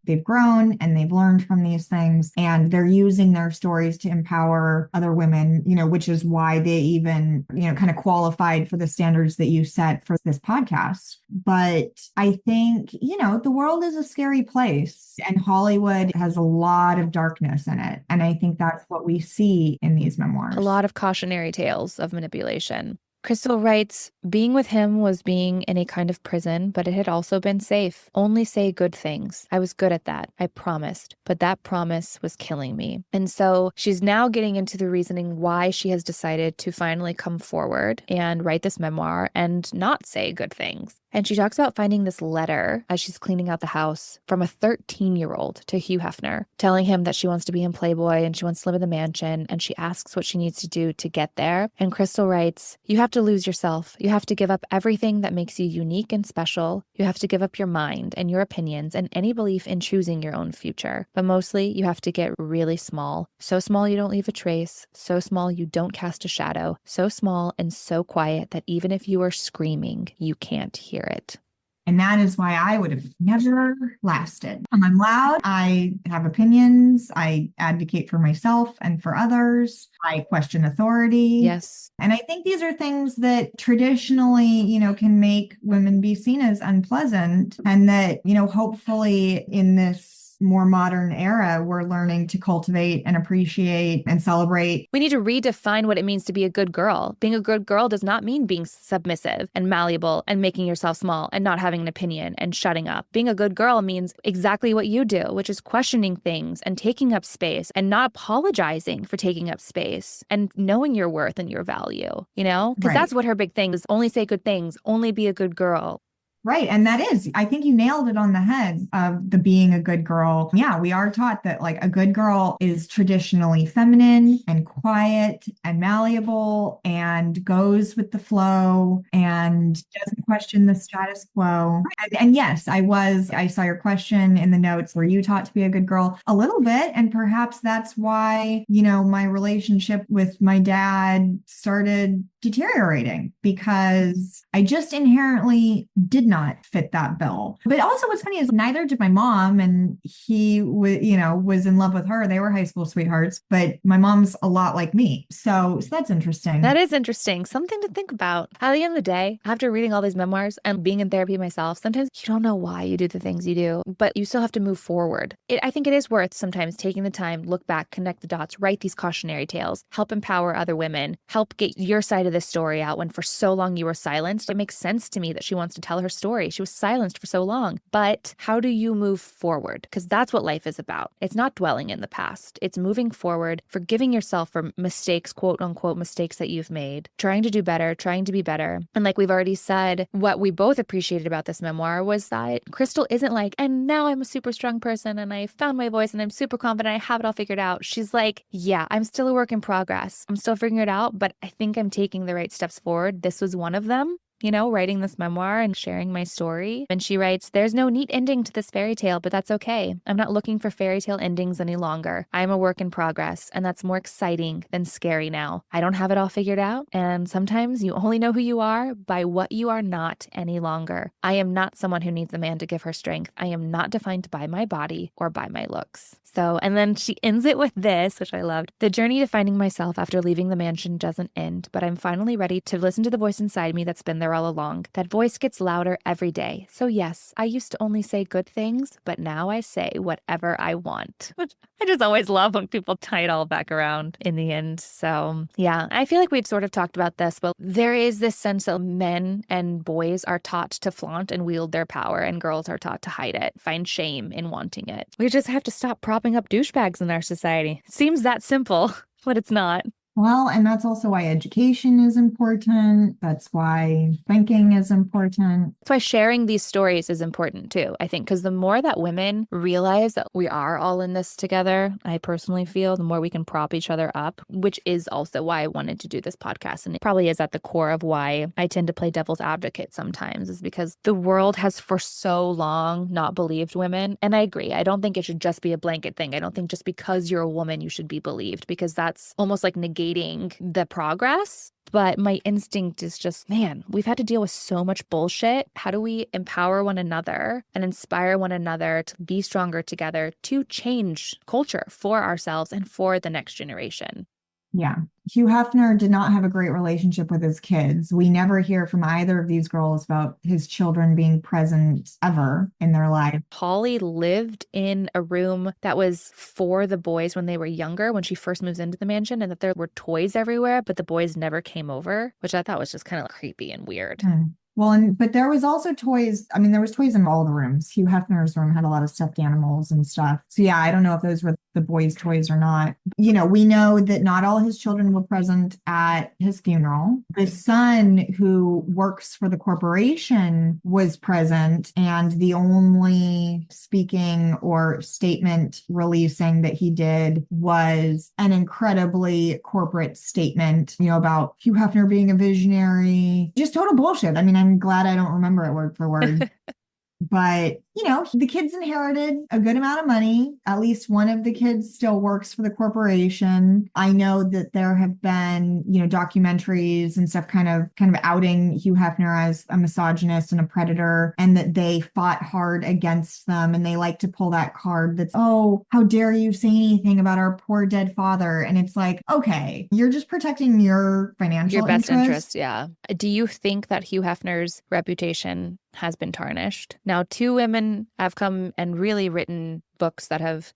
they've grown and they've learned from these things, and they're using their stories to empower other women, which is why they even, kind of qualified for the standards that you set for this podcast. But I think, the world is a scary place, and Hollywood has a lot of darkness in it. And I think that's what we see in these memoirs. A lot of cautionary tales of manipulation. Crystal writes, being with him was being in a kind of prison, but it had also been safe. Only say good things. I was good at that. I promised. But that promise was killing me. And so she's now getting into the reasoning why she has decided to finally come forward and write this memoir and not say good things. And she talks about finding this letter as she's cleaning out the house from a 13-year-old to Hugh Hefner, telling him that she wants to be in Playboy and she wants to live in the mansion, and she asks what she needs to do to get there. And Crystal writes, you have to lose yourself. You have to give up everything that makes you unique and special. You have to give up your mind and your opinions and any belief in choosing your own future. But mostly, you have to get really small. So small you don't leave a trace. So small you don't cast a shadow. So small and so quiet that even if you are screaming, you can't hear it. And that is why I would have never lasted. I'm loud. I have opinions. I advocate for myself and for others. I question authority. Yes. And I think these are things that traditionally, can make women be seen as unpleasant, and that, hopefully in this more modern era, we're learning to cultivate and appreciate and celebrate. We need to redefine what it means to be a good girl. Being a good girl does not mean being submissive and malleable and making yourself small and not having an opinion and shutting up. Being a good girl means exactly what you do, which is questioning things and taking up space and not apologizing for taking up space and knowing your worth and your value, because Right. That's what her big thing is. Only say good things, only be a good girl. Right. And I think you nailed it on the head of the being a good girl. Yeah, we are taught that like a good girl is traditionally feminine and quiet and malleable and goes with the flow and doesn't question the status quo. And yes, I saw your question in the notes. Were you taught to be a good girl? A little bit. And perhaps that's why, my relationship with my dad started deteriorating because I just inherently did not fit that bill. But also what's funny is neither did my mom, and he was in love with her. They were high school sweethearts, but my mom's a lot like me. So that's interesting. That is interesting. Something to think about. At the end of the day, after reading all these memoirs and being in therapy myself, sometimes you don't know why you do the things you do, but you still have to move forward. I think it is worth sometimes taking the time, look back, connect the dots, write these cautionary tales, help empower other women, help get your side of the story out when for so long you were silenced. It makes sense to me that she wants to tell her story. She was silenced for so long. But how do you move forward? Because that's what life is about. It's not dwelling in the past. It's moving forward, forgiving yourself for mistakes, quote unquote, mistakes that you've made, trying to do better, trying to be better. And like we've already said, what we both appreciated about this memoir was that Crystal isn't like, and now I'm a super strong person and I found my voice and I'm super confident, I have it all figured out. She's like, yeah, I'm still a work in progress. I'm still figuring it out, but I think I'm taking the right steps forward. This was one of them. Writing this memoir and sharing my story. And she writes, there's no neat ending to this fairy tale, but that's okay. I'm not looking for fairy tale endings any longer. I'm a work in progress, and that's more exciting than scary now. I don't have it all figured out, and sometimes you only know who you are by what you are not any longer. I am not someone who needs a man to give her strength. I am not defined by my body or by my looks. So, and then she ends it with this, which I loved. The journey to finding myself after leaving the mansion doesn't end, but I'm finally ready to listen to the voice inside me that's been there all along. That voice gets louder every day. So yes, I used to only say good things, but now I say whatever I want. I just always love when people tie it all back around in the end. So yeah, I feel like we've sort of talked about this, but there is this sense that men and boys are taught to flaunt and wield their power, and girls are taught to hide it, find shame in wanting it. We just have to stop propping up douchebags in our society. It seems that simple, but it's not. Well, and that's also why education is important. That's why thinking is important. That's why sharing these stories is important too, I think, because the more that women realize that we are all in this together, I personally feel, the more we can prop each other up, which is also why I wanted to do this podcast. And it probably is at the core of why I tend to play devil's advocate sometimes, is because the world has for so long not believed women. And I agree. I don't think it should just be a blanket thing. I don't think just because you're a woman, you should be believed, because that's almost like negating the progress. But my instinct is just, man, we've had to deal with so much bullshit. How do we empower one another and inspire one another to be stronger together, to change culture for ourselves and for the next generation? Yeah. Hugh Hefner did not have a great relationship with his kids. We never hear from either of these girls about his children being present ever in their life. Holly lived in a room that was for the boys when they were younger, when she first moves into the mansion, and that there were toys everywhere, but the boys never came over, which I thought was just kind of creepy and weird. Well, but there was also toys. I mean, there was toys in all the rooms. Hugh Hefner's room had a lot of stuffed animals and stuff. So yeah, I don't know if those were the boys' toys or not. We know that not all his children were present at his funeral. The son, who works for the corporation, was present, and the only speaking or statement releasing that he did was an incredibly corporate statement, about Hugh Hefner being a visionary. Just total bullshit. I mean, I'm glad I don't remember it word for word. But, the kids inherited a good amount of money. At least one of the kids still works for the corporation. I know that there have been, documentaries and stuff kind of outing Hugh Hefner as a misogynist and a predator, and that they fought hard against them. And they like to pull that card that's, oh, how dare you say anything about our poor dead father? And it's like, okay, you're just protecting your financial best interest. Yeah. Do you think that Hugh Hefner's reputation has been tarnished? Now, 2 women have come and really written books that have,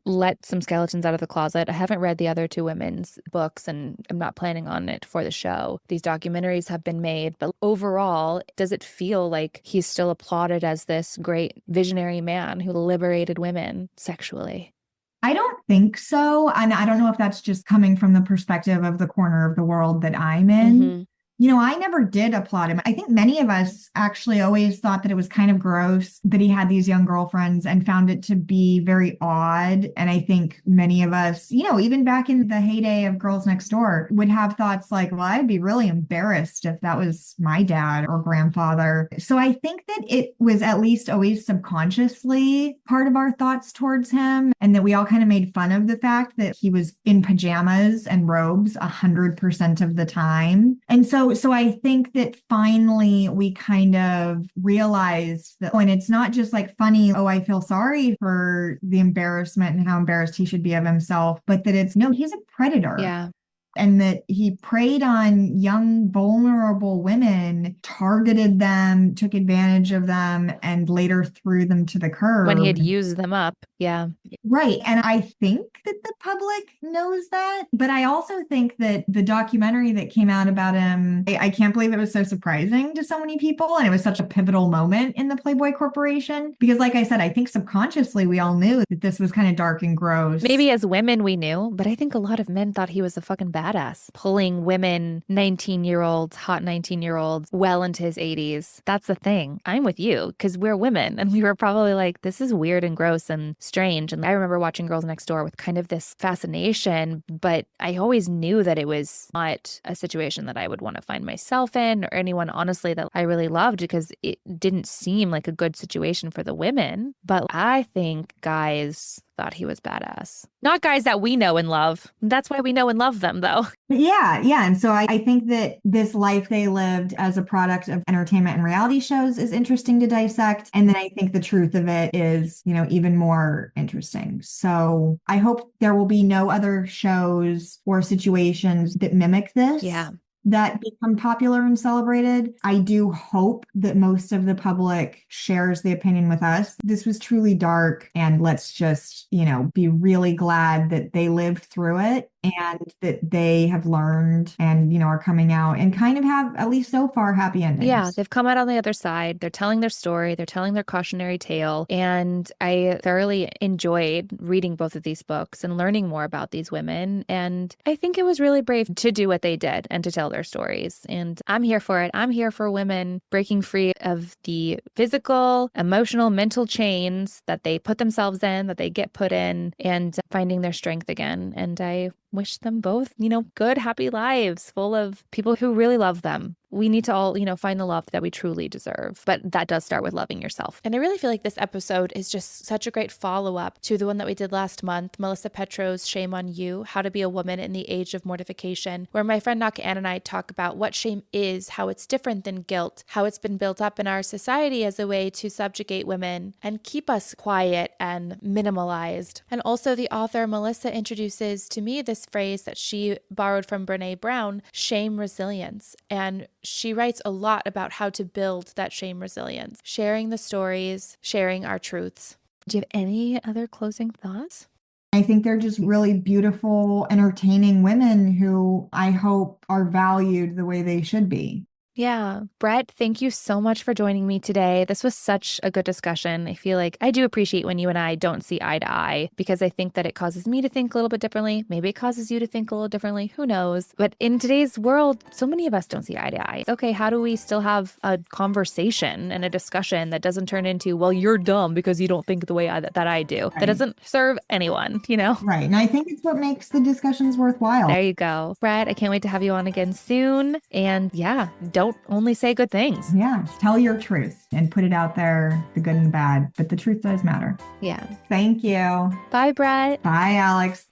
let some skeletons out of the closet. I haven't read the other 2 women's books, and I'm not planning on it for the show. These documentaries have been made, but overall, does it feel like he's still applauded as this great visionary man who liberated women sexually? I don't think so. And I don't know if that's just coming from the perspective of the corner of the world that I'm in. I never did applaud him. I think many of us actually always thought that it was kind of gross that he had these young girlfriends and found it to be very odd. And I think many of us, even back in the heyday of Girls Next Door, would have thoughts like, well, I'd be really embarrassed if that was my dad or grandfather. So I think that it was at least always subconsciously part of our thoughts towards him, and that we all kind of made fun of the fact that he was in pajamas and robes 100% of the time. And so I think that finally we kind of realized that when it's not just like funny, oh, I feel sorry for the embarrassment and how embarrassed he should be of himself, but that it's no, he's a predator. Yeah. And that he preyed on young, vulnerable women, targeted them, took advantage of them, and later threw them to the curb. When he had used them up. Yeah. Right. And I think that the public knows that. But I also think that the documentary that came out about him, I can't believe it was so surprising to so many people. And it was such a pivotal moment in the Playboy Corporation. Because like I said, I think subconsciously we all knew that this was kind of dark and gross. Maybe as women we knew, but I think a lot of men thought he was a fucking badass, pulling women, 19-year-olds, hot 19-year-olds, well into his 80s. That's the thing. I'm with you because we're women and we were probably like, this is weird and gross and strange. And I remember watching Girls Next Door with kind of this fascination, but I always knew that it was not a situation that I would want to find myself in or anyone, honestly, that I really loved because it didn't seem like a good situation for the women. But I think guys thought he was badass. Not guys that we know and love. That's why we know and love them, though. Yeah. And so I think that this life they lived as a product of entertainment and reality shows is interesting to dissect. And then I think the truth of it is, even more interesting. So I hope there will be no other shows or situations that mimic this. Yeah. That become popular and celebrated. I do hope that most of the public shares the opinion with us. This was truly dark, and let's just, be really glad that they lived through it and that they have learned and, are coming out and kind of have, at least so far, happy endings. Yeah, they've come out on the other side. They're telling their story. They're telling their cautionary tale. And I thoroughly enjoyed reading both of these books and learning more about these women. And I think it was really brave to do what they did and to tell their stories. And I'm here for it. I'm here for women breaking free of the physical, emotional, mental chains that they put themselves in, that they get put in, and finding their strength again. And I wish them both, good, happy lives full of people who really love them. We need to all, find the love that we truly deserve. But that does start with loving yourself. And I really feel like this episode is just such a great follow-up to the one that we did last month, Melissa Petro's Shame on You, How to Be a Woman in the Age of Mortification, where my friend Naka Ann and I talk about what shame is, how it's different than guilt, how it's been built up in our society as a way to subjugate women and keep us quiet and minimalized. And also the author Melissa introduces to me this phrase that she borrowed from Brene Brown, shame resilience. And she writes a lot about how to build that shame resilience, sharing the stories, sharing our truths. Do you have any other closing thoughts? I think they're just really beautiful, entertaining women who I hope are valued the way they should be. Yeah. Brett, thank you so much for joining me today. This was such a good discussion. I feel like I do appreciate when you and I don't see eye to eye because I think that it causes me to think a little bit differently. Maybe it causes you to think a little differently. Who knows? But in today's world, so many of us don't see eye to eye. Okay, how do we still have a conversation and a discussion that doesn't turn into, well, you're dumb because you don't think the way that I do? Right. That doesn't serve anyone, Right. And I think it's what makes the discussions worthwhile. There you go. Brett, I can't wait to have you on again soon. And yeah, don't only say good things. Yeah. Tell your truth and put it out there, the good and the bad. But the truth does matter. Yeah. Thank you. Bye, Brett. Bye, Alex.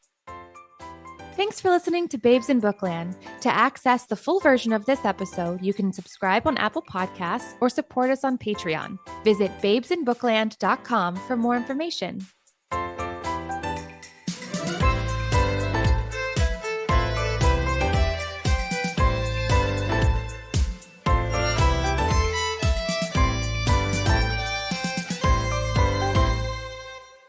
Thanks for listening to Babes in Bookland. To access the full version of this episode, you can subscribe on Apple Podcasts or support us on Patreon. Visit babesinbookland.com for more information.